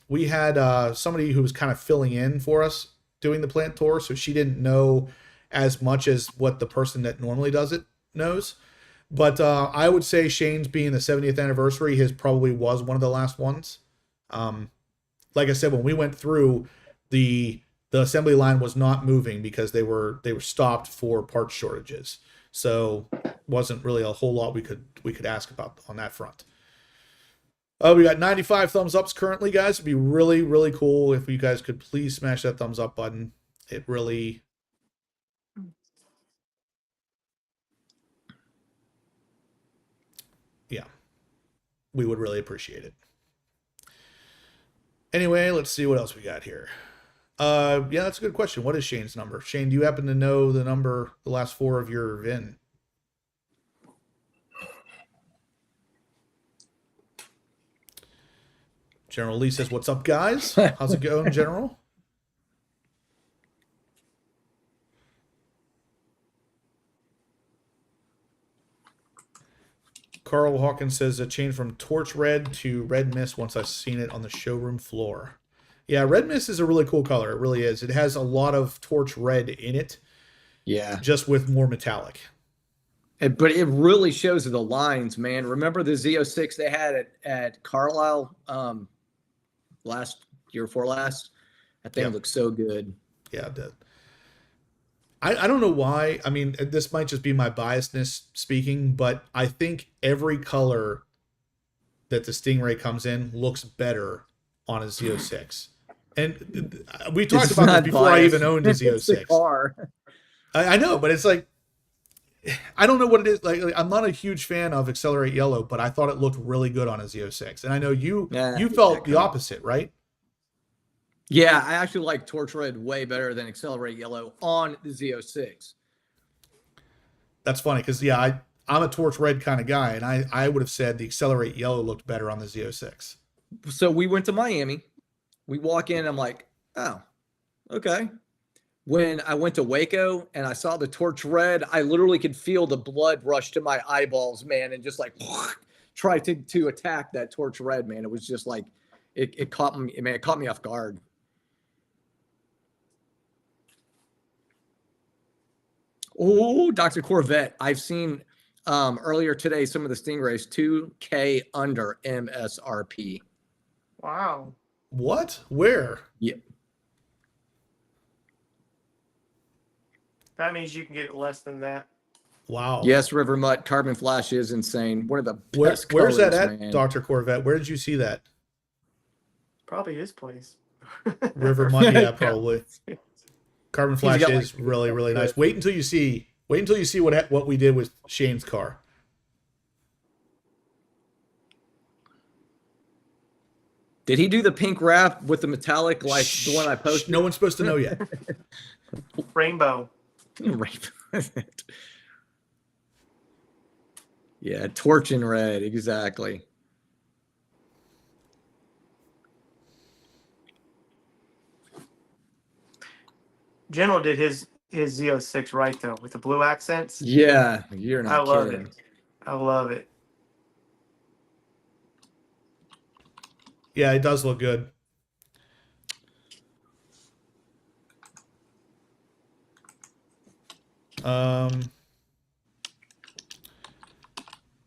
A: We had somebody who was kind of filling in for us doing the plant tour, so she didn't know as much as what the person that normally does it knows. But I would say Shane's being the 70th anniversary, his probably was one of the last ones. Like I said, when we went through, the assembly line was not moving because they were stopped for part shortages. So wasn't really a whole lot we could ask about on that front. We got 95 thumbs ups currently, guys. It'd be really, really cool if you guys could please smash that thumbs up button. It really... Yeah. We would really appreciate it. Anyway, let's see what else we got here. Yeah, that's a good question. What is Shane's number? Shane, do you happen to know the number, the last 4 of your VIN? General Lee says, "What's up, guys? How's it going, General?" Carl Hawkins says a change from torch red to red mist once I've seen it on the showroom floor. Yeah, red mist is a really cool color. It really is. It has a lot of torch red in it.
B: Yeah.
A: Just with more metallic.
B: But it really shows the lines, man. Remember the Z06 they had at Carlisle last year before last? That thing looked so good.
A: Yeah, it did. I don't know why. I mean, this might just be my biasness speaking, but I think every color that the Stingray comes in looks better on a Z06. And we talked about this before I even owned a Z06. I know, but it's like, I don't know what it is. Like, I'm not a huge fan of Accelerate Yellow, but I thought it looked really good on a Z06. And I know you felt the opposite, right?
B: Yeah, I actually like Torch Red way better than Accelerate Yellow on the Z06.
A: That's funny because, yeah, I'm a Torch Red kind of guy, and I would have said the Accelerate Yellow looked better on the Z06.
B: So we went to Miami. We walk in, I'm like, oh, okay. When I went to Waco and I saw the Torch Red, I literally could feel the blood rush to my eyeballs, man, and just like try to attack that Torch Red, man. It was just like it caught me, man. It caught me off guard. Oh, Dr. Corvette. I've seen earlier today some of the Stingrays $2K under MSRP.
C: Wow.
A: What? Where?
B: Yeah.
C: That means you can get less than that.
A: Wow.
B: Yes, River Mutt Carbon Flash is insane. One of the best
A: Where's that
B: colors,
A: at,
B: man.
A: Dr. Corvette? Where did you see that?
C: Probably his place.
A: River Mutt, yeah, probably. Carbon Flash
B: got,
A: is
B: like,
A: really, really nice. Wait until you see what we did with Shane's car.
B: Did he do the pink wrap with the metallic like the one I posted?
A: No one's supposed to know yet.
C: Rainbow.
B: Yeah, torch in red, exactly.
C: General did his Z06 right though, with the blue accents.
B: Yeah, you're not
C: I love
B: kidding.
C: it. I love it.
A: Yeah, it does look good.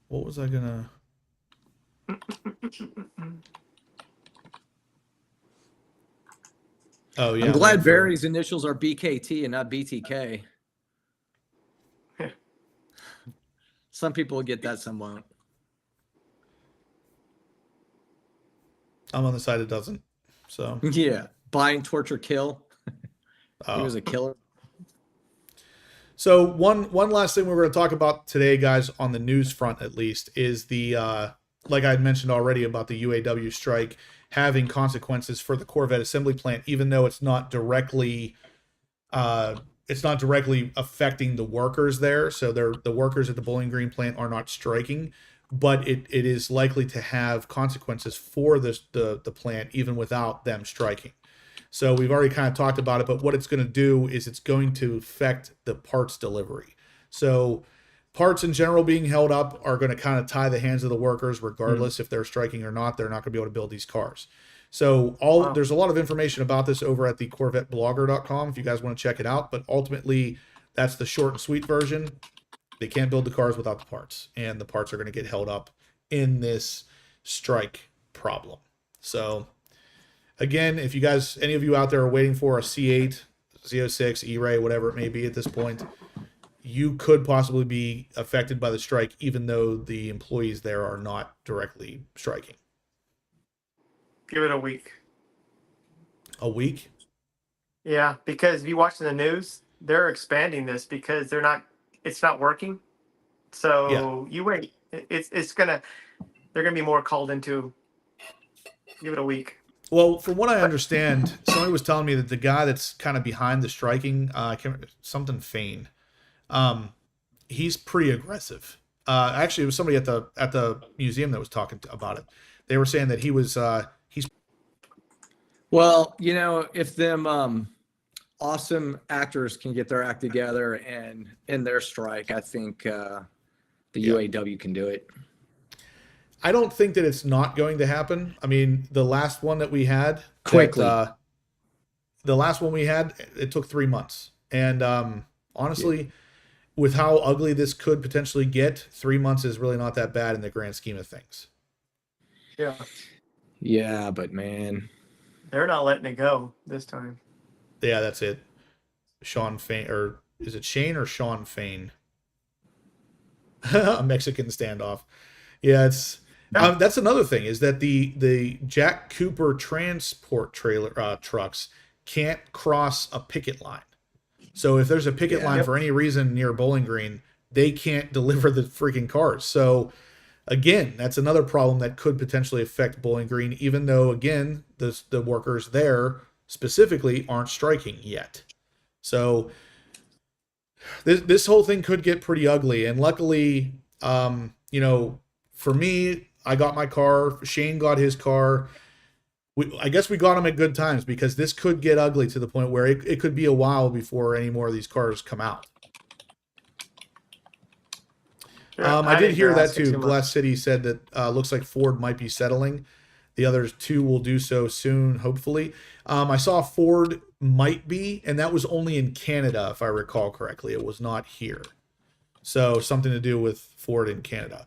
A: What was I gonna? Oh yeah.
B: I'm glad Barry's initials are BKT and not BTK. Some people will get that, some won't.
A: I'm on the side it doesn't. So
B: Yeah, bind, torture, kill.
A: Oh.
B: He was a killer.
A: So one last thing we're going to talk about today, guys, on the news front at least, is the like I had mentioned already about the UAW strike having consequences for the Corvette assembly plant, even though it's not directly affecting the workers there. So the workers at the Bowling Green plant are not striking, but it is likely to have consequences for the plant even without them striking. So we've already kind of talked about it, but what it's going to do is it's going to affect the parts delivery. So parts in general being held up are going to kind of tie the hands of the workers, regardless if they're striking or not. They're not going to be able to build these cars. So there's a lot of information about this over at the CorvetteBlogger.com if you guys want to check it out. But ultimately, that's the short and sweet version. They can't build the cars without the parts, and the parts are going to get held up in this strike problem. So again, if you guys, any of you out there are waiting for a C8, Z06, ERAY, whatever it may be at this point, you could possibly be affected by the strike, even though the employees there are not directly striking.
C: Give it a week.
A: A week?
C: Yeah, because if you watch the news, they're expanding this because it's not working. So you wait. They're gonna be more called into. Give it a week.
A: Well, from what I understand, somebody was telling me that the guy that's kind of behind the striking, something Fane, he's pretty aggressive. Actually, it was somebody at the museum that was talking about it. They were saying that he was he's.
B: Well, you know, if them awesome actors can get their act together and in their strike, I think the UAW can do it.
A: I don't think that it's not going to happen. I mean, the last one that we had
B: Quickly.
A: The last one we had, it took 3 months. And honestly, with how ugly this could potentially get, 3 months is really not that bad in the grand scheme of things.
C: Yeah.
B: Yeah, but man,
C: they're not letting it go this time.
A: Yeah, that's it. Sean Fain, or is it Shane or Sean Fain? A Mexican standoff. Yeah, it's that's another thing, is that the Jack Cooper transport trailer trucks can't cross a picket line. So if there's a picket line for any reason near Bowling Green, they can't deliver the freaking cars. So again, that's another problem that could potentially affect Bowling Green, even though, again, the workers there specifically aren't striking yet. So this whole thing could get pretty ugly. And luckily, you know, for me, I got my car. Shane got his car. I guess we got them at good times, because this could get ugly to the point where it could be a while before any more of these cars come out. I did hear that too. Glass City said that looks like Ford might be settling. The others two will do so soon, hopefully. I saw Ford might be, and that was only in Canada, if I recall correctly. It was not here. So something to do with Ford in Canada.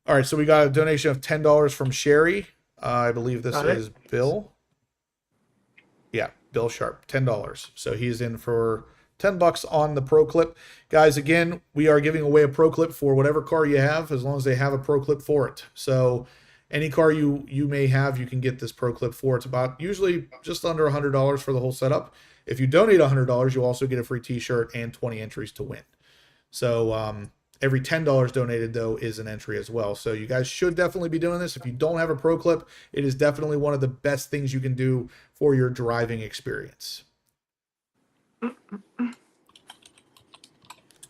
A: All right, so we got a donation of $10 from Sherry. I believe this is Bill. Yeah, Bill Sharp, $10. So he's in for $10 on the ProClip. Guys, again, we are giving away a ProClip for whatever car you have, as long as they have a ProClip for it. So any car you may have, you can get this ProClip for. It's about usually just under $100 for the whole setup. If you donate $100, you'll also get a free t-shirt and 20 entries to win. So every $10 donated, though, is an entry as well. So you guys should definitely be doing this. If you don't have a ProClip, it is definitely one of the best things you can do for your driving experience.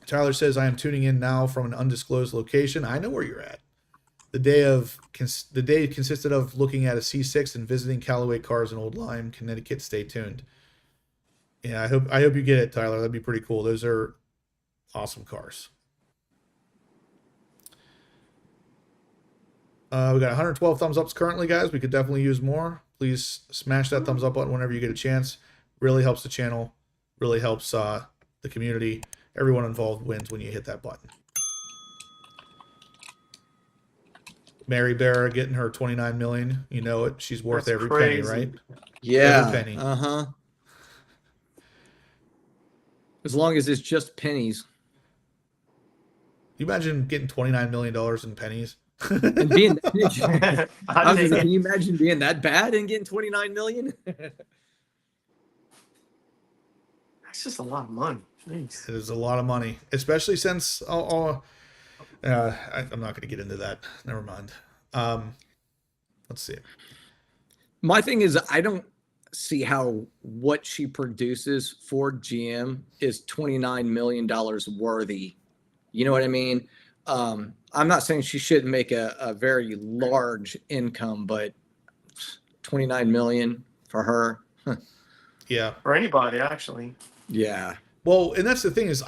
A: Tyler says, I am tuning in now from an undisclosed location. I know where you're at. The day consisted of looking at a C6 and visiting Callaway cars in Old Lyme, Connecticut. Stay tuned. Yeah, I hope you get it, Tyler. That'd be pretty cool. Those are awesome cars. We got 112 thumbs ups currently, guys. We could definitely use more. Please smash that thumbs up button whenever you get a chance. Really helps the channel. Really helps the community. Everyone involved wins when you hit that button. Mary Barra getting her 29 million. You know it. She's worth
C: That's
A: every
C: crazy.
A: penny, right?
B: yeah,
A: Every penny.
B: As long as it's just pennies.
A: You imagine getting $29 million in pennies?
B: And being, can you imagine being that bad and getting 29 million?
C: That's just a lot of money. Jeez.
A: It is a lot of money, especially since I'm not going to get into that. Never mind. Let's see.
B: My thing is, I don't see how what she produces for GM is $29 million worthy. You know what I mean? I'm not saying she shouldn't make a very large income, but 29 million for her.
A: Yeah.
C: For anybody, actually.
B: Yeah.
A: Well, and that's the thing is,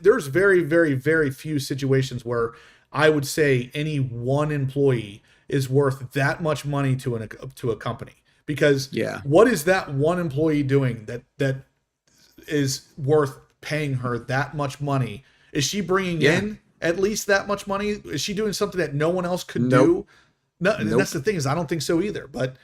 A: there's very, very, very few situations where I would say any one employee is worth that much money to a company, because what is that one employee doing that is worth paying her that much money? Is she bringing in at least that much money? Is she doing something that no one else could do? No, and that's the thing is, I don't think so either. But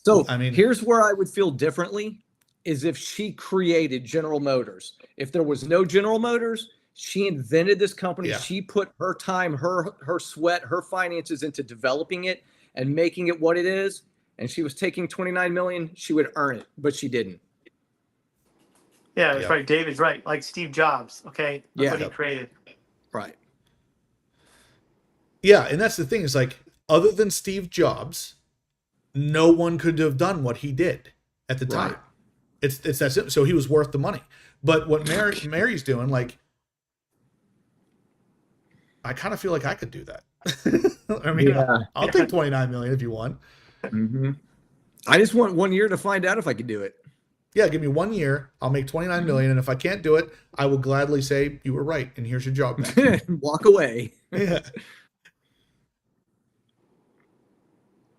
B: so
A: I mean,
B: here's where I would feel differently. Is if she created General Motors. If there was no General Motors, she invented this company.
A: Yeah.
B: She put her time, her sweat, her finances into developing it and making it what it is. And she was taking 29 million. She would earn it, but she didn't.
C: Yeah, that's right. David's right. Like Steve Jobs. Okay. That's what he created.
B: Right.
A: Yeah. And that's the thing is, like, other than Steve Jobs, no one could have done what he did at the time.
B: Right.
A: It's that simple. So he was worth the money. But what Mary's doing, like, I kind of feel like I could do that. I mean, I'll take 29 million if you want.
B: Mm-hmm. I just want 1 year to find out if I could do it.
A: Yeah, give me 1 year. I'll make 29 million, and if I can't do it, I will gladly say you were right, and here's your job back.
B: Walk away.
A: Yeah.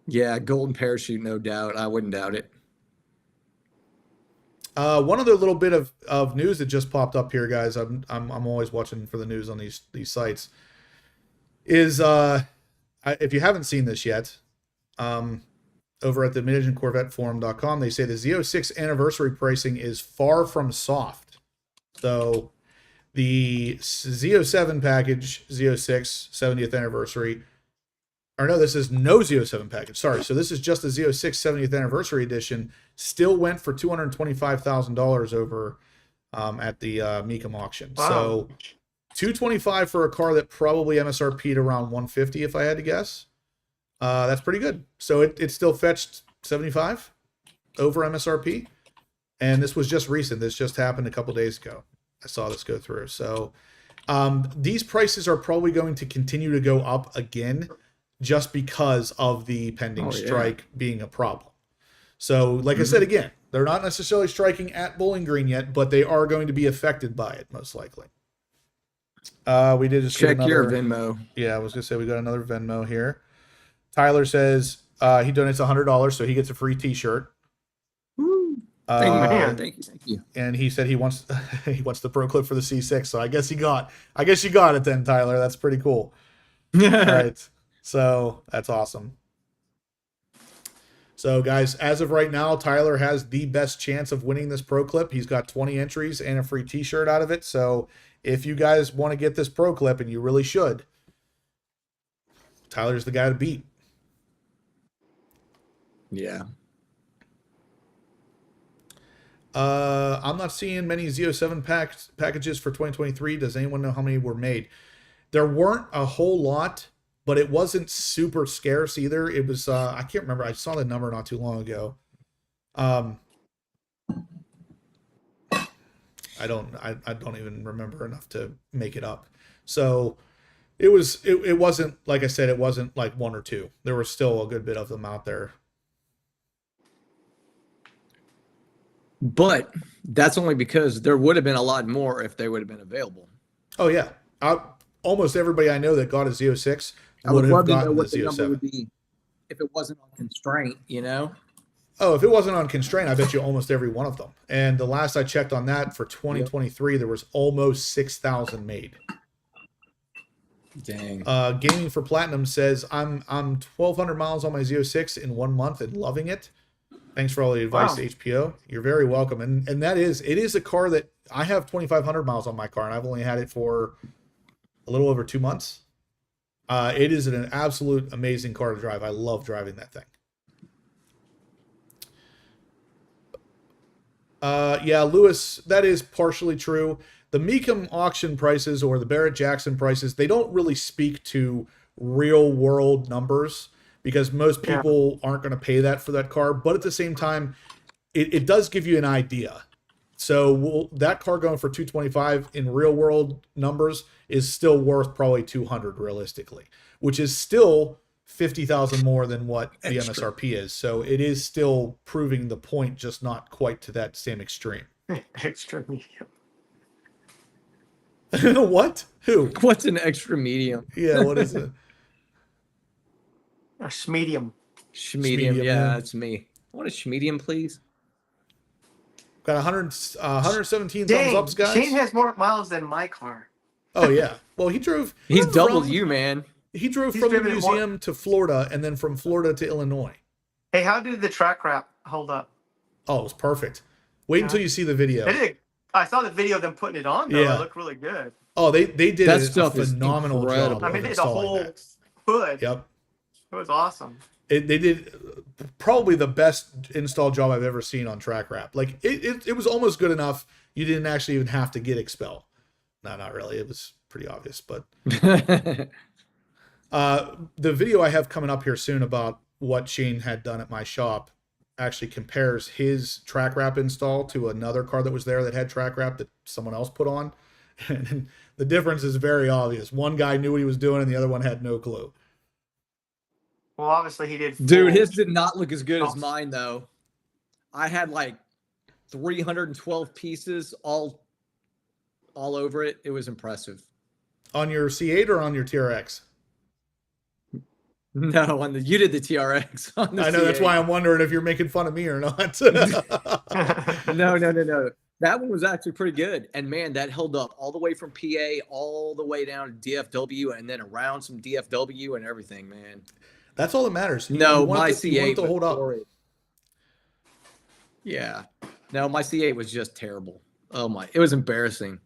B: Yeah, golden parachute, no doubt. I wouldn't doubt it.
A: One other little bit of news that just popped up here, guys. I'm always watching for the news on these sites. Is if you haven't seen this yet, over at the MidAsianCorvetteForum.com, they say the Z06 anniversary pricing is far from soft. So the Z07 package, Z06 70th anniversary, or no, this is no Z07 package. Sorry. So this is just the Z06 70th anniversary edition. Still went for $225,000 over at the Mecum auction.
C: Wow.
A: So $225 for a car that probably MSRP'd around $150 if I had to guess. That's pretty good. So it still fetched $75 over MSRP. And this was just recent. This just happened a couple days ago. I saw this go through. So these prices are probably going to continue to go up again just because of the pending strike being a problem. So like I said, again, they're not necessarily striking at Bowling Green yet, but they are going to be affected by it most likely. We did just
B: check
A: get
B: your Venmo.
A: Yeah, I was gonna say we got another Venmo here. Tyler says he donates $100, so he gets a free T-shirt.
B: Thank you.
A: And he said he wants the ProClip for the C6. So I guess you got it then, Tyler. That's pretty cool. All right, so that's awesome. So guys, as of right now, Tyler has the best chance of winning this ProClip. He's got 20 entries and a free T-shirt out of it. So if you guys want to get this ProClip, and you really should, Tyler's the guy to beat.
B: Yeah.
A: I'm not seeing many Z07 packages for 2023. Does anyone know how many were made? There weren't a whole lot, but it wasn't super scarce either. It was, I can't remember. I saw the number not too long ago. I don't even remember enough to make it up. So it wasn't, like I said, it wasn't like one or two. There was still a good bit of them out there.
B: But that's only because there would have been a lot more if they would have been available.
A: Oh yeah. Almost everybody I know that got a Z06
B: I would
A: have
B: love to know
A: gotten
B: what
A: the
B: the number
A: Z07.
B: would be if it wasn't on constraint, you know?
A: Oh, if it wasn't on constraint, I bet you almost every one of them. And the last I checked on that for 2023, there was almost 6,000 made.
B: Dang.
A: Gaming for Platinum says, I'm 1,200 miles on my Z06 in 1 month and loving it. Thanks for all the advice, HPO. You're very welcome. And it is a car that I have 2,500 miles on my car, and I've only had it for a little over 2 months. It is an absolute amazing car to drive. I love driving that thing. Yeah, Lewis, that is partially true. The Mecum auction prices or the Barrett-Jackson prices, they don't really speak to real world numbers because most people aren't going to pay that for that car. But at the same time, it does give you an idea. So that car going for $225 in real world numbers is still worth probably $200 realistically, which is still $50,000 more than what the MSRP is. So it is still proving the point, just not quite to that same extreme.
C: Extra medium.
A: What? Who?
B: What's an extra medium?
A: Yeah, what is it?
C: A schmedium.
B: Schmedium, yeah, that's me. I want a schmedium, please.
A: Got 117
C: Dang,
A: thumbs ups, guys.
C: Shane has more miles than my car.
A: Oh yeah. Well, he drove.
B: He's doubled you, man.
A: He drove from the museum to Florida and then from Florida to Illinois.
C: Hey, how did the track wrap hold up?
A: Oh, it was perfect. Wait until you see the video.
C: I saw the video of them putting it on, though.
A: Yeah.
C: It looked really good.
A: Oh, they did
B: That
A: a
B: stuff is
A: phenomenal
B: incredible.
A: job.
C: I mean, they did the whole hood.
A: Yep.
C: It was awesome.
A: They did probably the best install job I've ever seen on track wrap. Like it was almost good enough. You didn't actually even have to get expel. No, not really. It was pretty obvious, but the video I have coming up here soon about what Shane had done at my shop actually compares his track wrap install to another car that was there that had track wrap that someone else put on. And the difference is very obvious. One guy knew what he was doing and the other one had no clue.
C: Well, obviously he did.
B: Dude, his did not look as good as mine, though. I had like 312 pieces all over it. It was impressive.
A: On your C8 or on your TRX?
B: No, you did the TRX. On the
A: I know, that's
B: C8.
A: why I'm wondering if you're making fun of me or not.
B: No. That one was actually pretty good. And man, that held up all the way from PA all the way down to DFW and then around some DFW and everything, man.
A: That's all that matters.
B: No,
A: you want
B: my
A: it to, you want it
B: C8
A: to hold up.
B: Yeah. No, my C8 was just terrible. Oh my, it was embarrassing.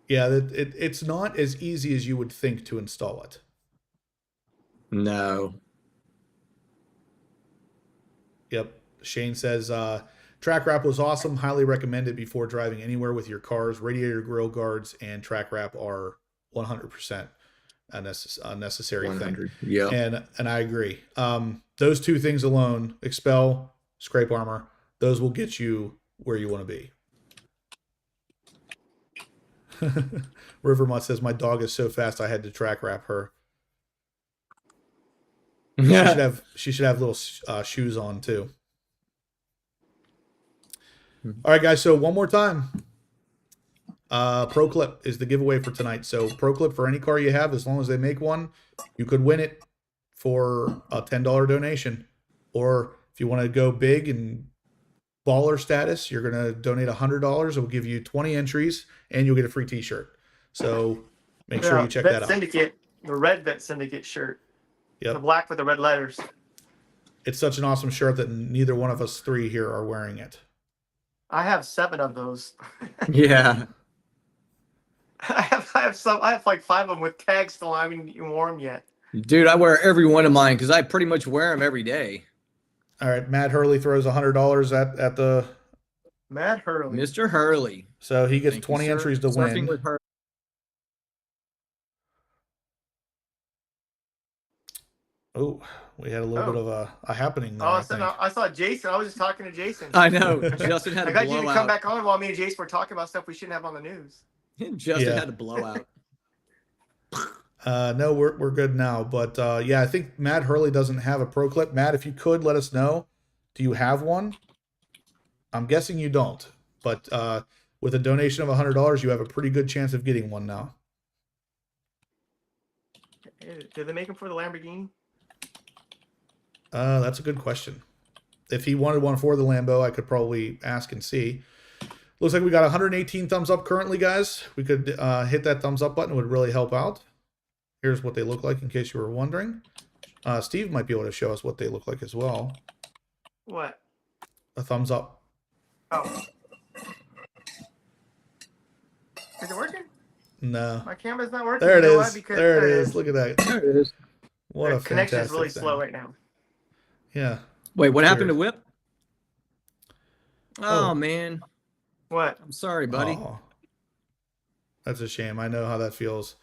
A: Yeah, it's not as easy as you would think to install it.
B: No.
A: Yep. Shane says, track wrap was awesome. Highly recommend it before driving anywhere with your cars. Radiator grill guards and track wrap are 100% a necessary thing.
B: Yeah.
A: And I agree. Those two things alone, expel, scrape armor, those will get you where you want to be. Rivermont says, my dog is so fast I had to track wrap her.
B: Yeah.
A: She should have little shoes on too. All right, guys. So one more time, ProClip is the giveaway for tonight. So ProClip for any car you have, as long as they make one, you could win it for a $10 donation. Or if you want to go big and baller status, you're going to donate $100. It will give you 20 entries, and you'll get a free T-shirt. So make sure you check that out.
C: Syndicate, the red Vette Syndicate shirt.
A: Yep.
C: The black with the red letters.
A: It's such an awesome shirt that neither one of us three here are wearing it.
C: I have 7 of those.
B: Yeah.
C: I have like 5 of them with tags still. I haven't even worn them yet.
B: Dude, I wear every one of mine because I pretty much wear them every day.
A: All right, Matt Hurley throws $100 at the
C: Matt Hurley.
B: Mr. Hurley.
A: So he gets
B: Thank
A: 20
B: you,
A: entries to
B: Surfing
A: win.
B: with her.
A: Oh, we had a little bit of a happening there.
C: I saw Jason. I was just talking to Jason.
B: I know. Justin had
C: I
B: a
C: got you to come
B: blowout.
C: back on while me and Jason were talking about stuff we shouldn't have on the news.
B: Justin had a blowout.
A: No, we're good now. But yeah, I think Matt Hurley doesn't have a ProClip. Matt, if you could let us know, do you have one? I'm guessing you don't. But with a donation of $100, you have a pretty good chance of getting one now.
C: Did they make them for the Lamborghini?
A: That's a good question. If he wanted one for the Lambo, I could probably ask and see. Looks like we got 118 thumbs up currently, guys. We could hit that thumbs up button. It would really help out. Here's what they look like in case you were wondering. Steve might be able to show us what they look like as well.
C: What?
A: A thumbs up.
C: Oh. Is it working?
A: No.
C: My camera's not working.
A: There it
C: You know why?
A: is.
C: Because
A: There it is. Look at that.
B: There it is.
A: What a
C: the connection's
A: fantastic
C: really
A: thing.
C: slow right now.
A: Yeah.
B: Wait, what happened to
A: Weird.
B: Whip? Oh, man.
C: What?
B: I'm sorry, buddy.
A: Oh, that's a shame. I know how that feels.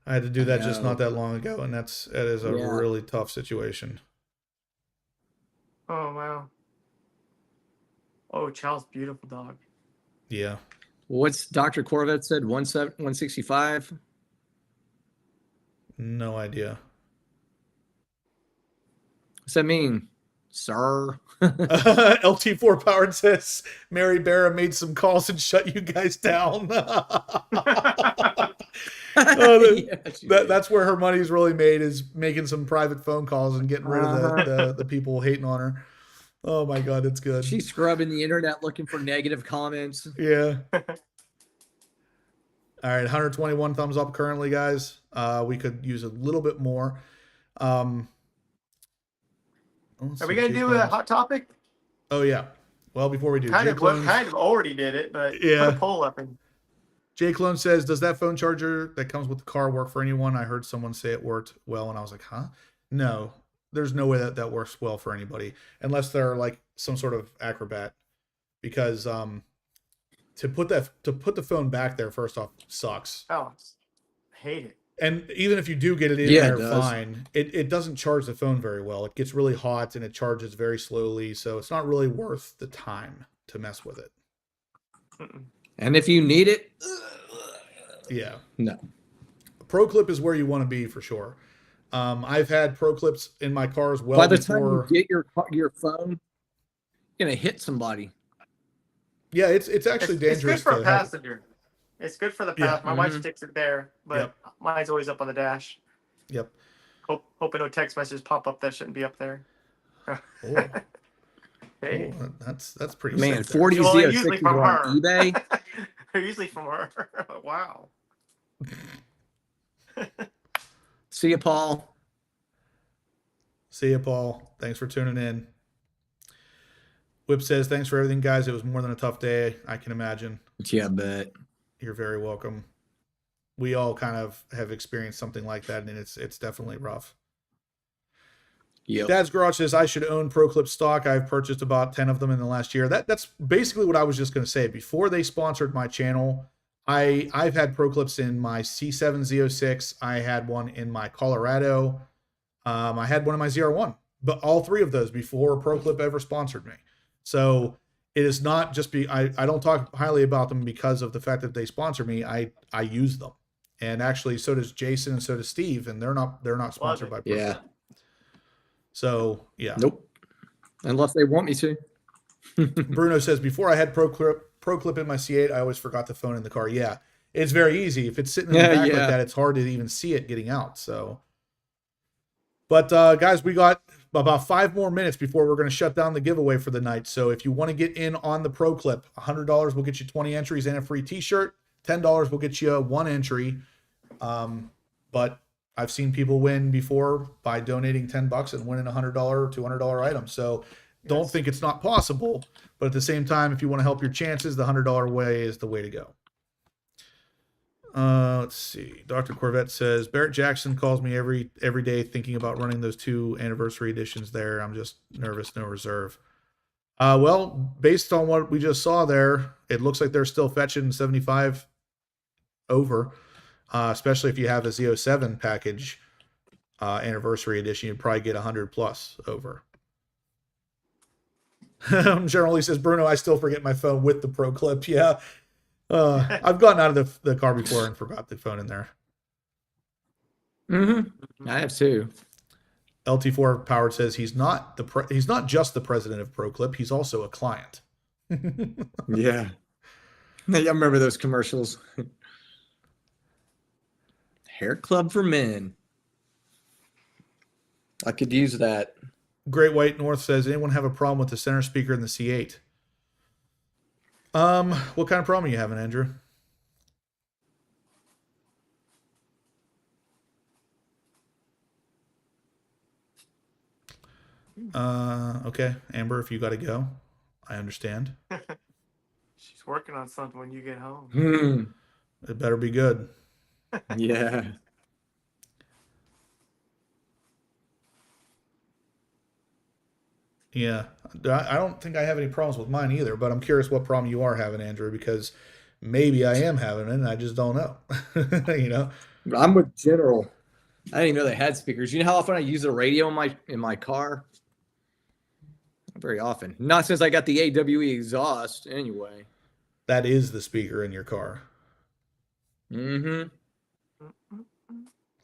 A: I had to do that just not that long ago, and that is a really tough situation.
C: Oh, wow. Oh, Charles, beautiful dog.
A: Yeah.
B: What's Dr. Corvette said? 165?
A: No idea.
B: What's that mean, sir?
A: LT4 Powered says Mary Barra made some calls and shut you guys down. That's where her money's really made, is making some private phone calls and getting rid of the people hating on her. Oh my God, it's good.
B: She's scrubbing the internet looking for negative comments.
A: Yeah. All right, 121 thumbs up currently, guys. We could use a little bit more.
C: Are we going to do a hot topic?
A: Oh, yeah. Well, before we do,
C: kind of already did it, but
A: yeah.
C: Put a poll up. And
A: Jay Clone says, does that phone charger that comes with the car work for anyone? I heard someone say it worked well, and I was like, huh? No, there's no way that works well for anybody, unless they're like some sort of acrobat. Because to put the phone back there, first off, sucks.
C: Oh, I hate it.
A: And even if you do get it in there, fine. It doesn't charge the phone very well. It gets really hot and it charges very slowly, so it's not really worth the time to mess with it.
B: And if you need it,
A: yeah,
B: no.
A: ProClip is where you want to be for sure. I've had ProClips in my car as well.
B: By the time you get your phone, you're gonna hit somebody.
A: Yeah, it's actually dangerous.
C: It's good for a passenger. It's good for the
A: Yeah.
C: path. My wife sticks it there, but
A: Yep.
C: mine's always up on the dash.
A: Yep.
C: Hoping no text messages pop up that shouldn't be up there.
A: Oh,
C: Hey.
A: oh, that's pretty
B: Man,
A: sick there.
B: 40
C: Well,
B: Z06
C: usually
B: is
C: from
B: on
C: her.
B: eBay.
C: They're usually from her. Wow.
B: See you, Paul.
A: See ya, Paul. Thanks for tuning in. Whip says, thanks for everything, guys. It was more than a tough day, I can imagine.
B: Yeah, bet.
A: You're very welcome. We all kind of have experienced something like that, and it's definitely rough.
B: Yep.
A: Dad's Garage says, I should own ProClip stock. I've purchased about 10 of them in the last year. That's basically what I was just going to say. Before they sponsored my channel, I've had ProClips in my C7 Z06. I had one in my Colorado. I had one in my ZR1. But all three of those before ProClip ever sponsored me. So it is not just I don't talk highly about them because of the fact that they sponsor me. I use them. And actually so does Jason and so does Steve, and they're not sponsored by ProClip.
B: Yeah.
A: So yeah.
B: Nope. Unless they want me to.
A: Bruno says, before I had ProClip in my C8, I always forgot the phone in the car. Yeah, it's very easy. If it's sitting in the back like that, it's hard to even see it getting out. So, but guys, we got about 5 more minutes before we're going to shut down the giveaway for the night. So if you want to get in on the ProClip, $100 will get you 20 entries and a free t-shirt. $10 will get you 1 entry. But I've seen people win before by donating $10 and winning $100 or $200 items. So don't think it's not possible, but at the same time, if you want to help your chances, the $100 way is the way to go. Let's see. Dr. Corvette says, Barrett Jackson calls me every day thinking about running those 2 anniversary editions there. I'm just nervous, no reserve. Well, based on what we just saw there, it looks like they're still fetching 75 over. Especially if you have a Z07 package anniversary edition, you'd probably get 100 plus over. Generally says, Bruno, I still forget my phone with the ProClip. Yeah. I've gotten out of the car before and forgot the phone in there.
B: I have too.
A: LT4 Powered says he's not just the president of ProClip, he's also a client.
B: Yeah. I remember those commercials. Hair club for men. I could use that.
A: Great White North says, anyone have a problem with the center speaker in the C8? What kind of problem are you having, Andrew? Okay, Amber, if you got to go, I understand.
C: She's working on something when you get home.
A: It better be good.
B: Yeah.
A: Yeah, I don't think I have any problems with mine either, but I'm curious what problem you are having, Andrew, because maybe I am having it and I just don't know. You know,
B: I'm with General. I didn't even know they had speakers. You know how often I use the radio in my car? Not very often. Not since I got the AWE exhaust, anyway.
A: That is the speaker in your car.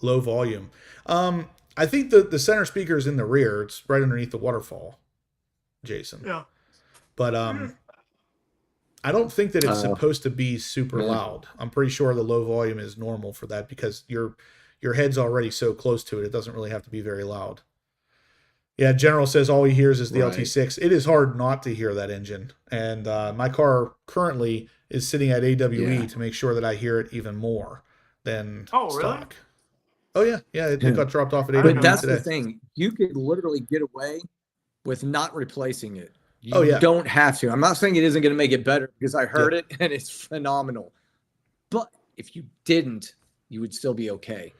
A: Low volume. I think the center speaker is in the rear. It's right underneath the waterfall, Jason.
C: Yeah.
A: But I don't think that it's supposed to be super loud. I'm pretty sure the low volume is normal for that because your head's already so close to it. It doesn't really have to be very loud. Yeah, General says all he hears is the LT6. It is hard not to hear that engine. And my car currently is sitting at AWE to make sure that I hear it even more than
C: really?
A: stock. Oh, yeah. Yeah, it got dropped off at AWE
B: But that's
A: today.
B: the thing. You could literally get away with not replacing it. You
A: Oh, yeah.
B: don't have to. I'm not saying it isn't going to make it better because I heard it and it's phenomenal. But if you didn't, you would still be okay.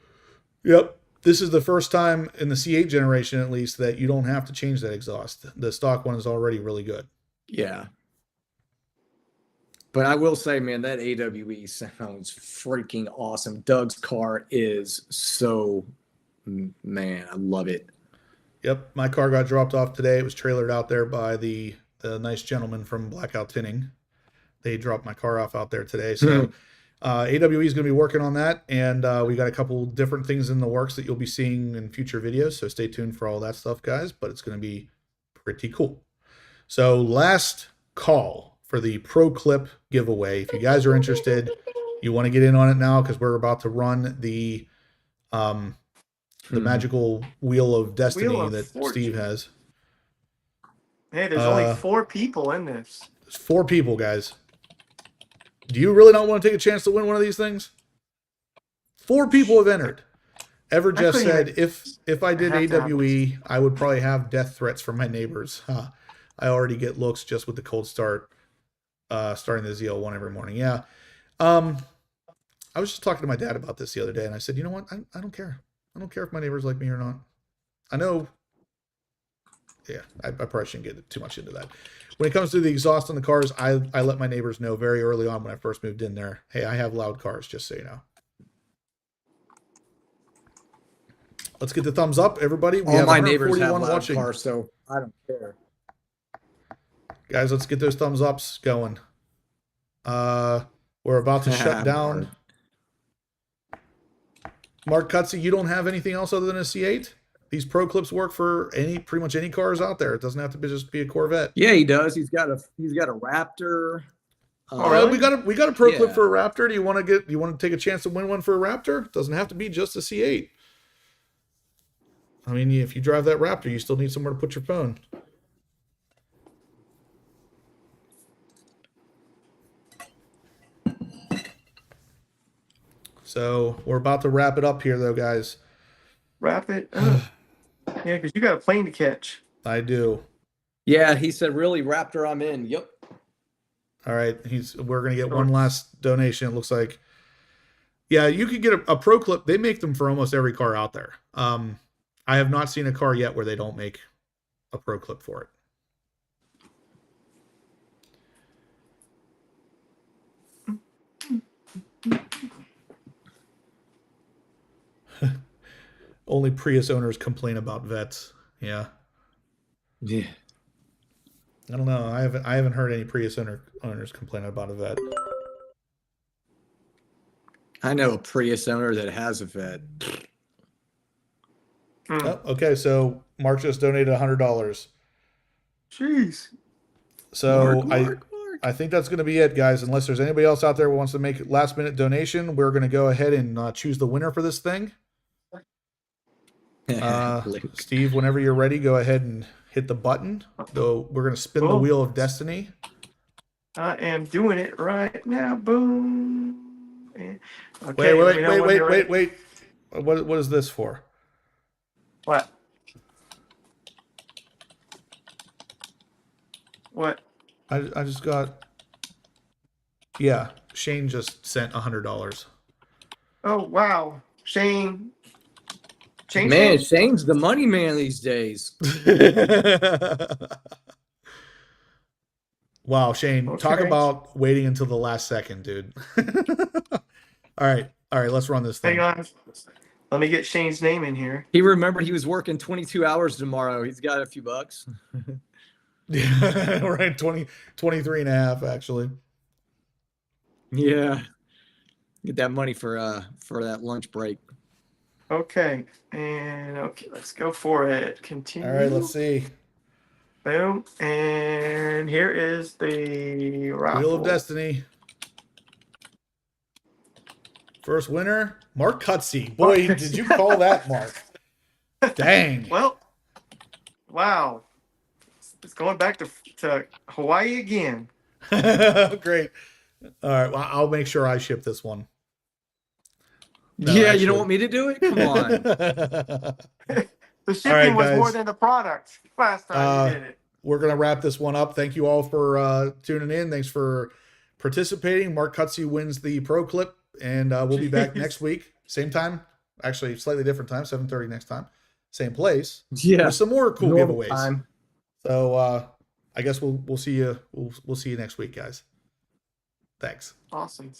A: Yep. This is the first time in the C8 generation, at least, that you don't have to change that exhaust. The stock one is already really good.
B: Yeah. But I will say, man, that AWE sounds freaking awesome. Doug's car is so, man, I love it.
A: Yep. My car got dropped off today. It was trailered out there by the nice gentleman from Blackout Tinning. They dropped my car off out there today. So AWE is going to be working on that. And we got a couple different things in the works that you'll be seeing in future videos. So stay tuned for all that stuff, guys. But it's going to be pretty cool. So last call for the ProClip giveaway. If you guys are interested, You want to get in on it now because we're about to run the magical wheel of destiny
C: Wheel of
A: that
C: Fortune.
A: Steve has.
C: Hey, there's only 4 people in this.
A: There's 4 people, guys. Do you really not want to take a chance to win one of these things? 4 people have entered. Ever just said, if I did AWE, I would probably have death threats from my neighbors. Huh. I already get looks just with the cold start, starting the ZL1 every morning. Yeah. I was just talking to my dad about this the other day, and I said, you know what? I don't care. I don't care if my neighbors like me or not. I know. Yeah, I probably shouldn't get too much into that. When it comes to the exhaust on the cars, I let my neighbors know very early on when I first moved in there. Hey, I have loud cars, just so you know. Let's get the thumbs up, everybody. We
B: All my neighbors have loud
A: watching.
B: cars, so I don't care.
A: Guys, let's get those thumbs ups going. We're about to shut down. Mark Cutsey, you don't have anything else other than a C8? These ProClips work for pretty much any cars out there. It doesn't have to just be a Corvette.
B: Yeah, he does. He's got a Raptor.
A: All right, we got a ProClip for a Raptor. Do you want to take a chance to win one for a Raptor? Doesn't have to be just a C8. I mean, if you drive that Raptor, you still need somewhere to put your phone. So we're about to wrap it up here, though, guys.
C: Wrap it up. Yeah, because you got a plane to catch.
A: I do.
B: Yeah, he said, really, Raptor, I'm in. Yep.
A: All right, we're going to get one last donation, it looks like. Yeah, you could get a ProClip. They make them for almost every car out there. I have not seen a car yet where they don't make a ProClip for it. Only Prius owners complain about Vettes. Yeah.
B: Yeah.
A: I don't know. I haven't heard any Prius owners complain about a Vette.
B: I know a Prius owner that has a Vette.
A: Oh, okay, so Mark just donated $100.
C: Jeez.
A: So
B: Mark.
A: I think that's going to be it, guys. Unless there's anybody else out there who wants to make a last-minute donation, we're going to go ahead and choose the winner for this thing. Steve, whenever you're ready, go ahead and hit the button. Though we're going to spin the wheel of destiny.
C: I am doing it right now. Boom. Okay,
A: wait. What is this for?
C: What? What?
A: I just got. Yeah, Shane just sent $100.
C: Oh wow, Shane.
B: Man, Shane's the money man these days.
A: Wow, Shane, talk about waiting until the last second, dude. All right, let's run this thing.
C: Hang on. Let me get Shane's name in here.
B: He remembered he was working 22 hours tomorrow. He's got a few bucks.
A: Yeah, right, 23 and a half, actually.
B: Yeah. Get that money for that lunch break.
C: Okay, and let's go for it. Continue.
A: All right, let's see.
C: Boom, and here is the raffle.
A: Wheel of Destiny. First winner, Mark Cutsey. Boy, did you call that, Mark? Dang.
C: Well, wow. It's going back to Hawaii again.
A: Great. All right, well, I'll make sure I ship this one. No,
B: yeah,
A: actually.
B: You don't want me to do it? Come on.
C: The shipping was more than the product last time you did it.
A: We're going to wrap this one up. Thank you all for tuning in. Thanks for participating. Mark Cutsey wins the ProClip, and we'll be back next week. Same time. Actually, slightly different time, 7:30 next time. Same place.
B: Yeah.
A: With some more cool
B: Normal
A: giveaways.
B: time.
A: So I guess we'll see you. We'll see you next week, guys. Thanks.
C: Awesome.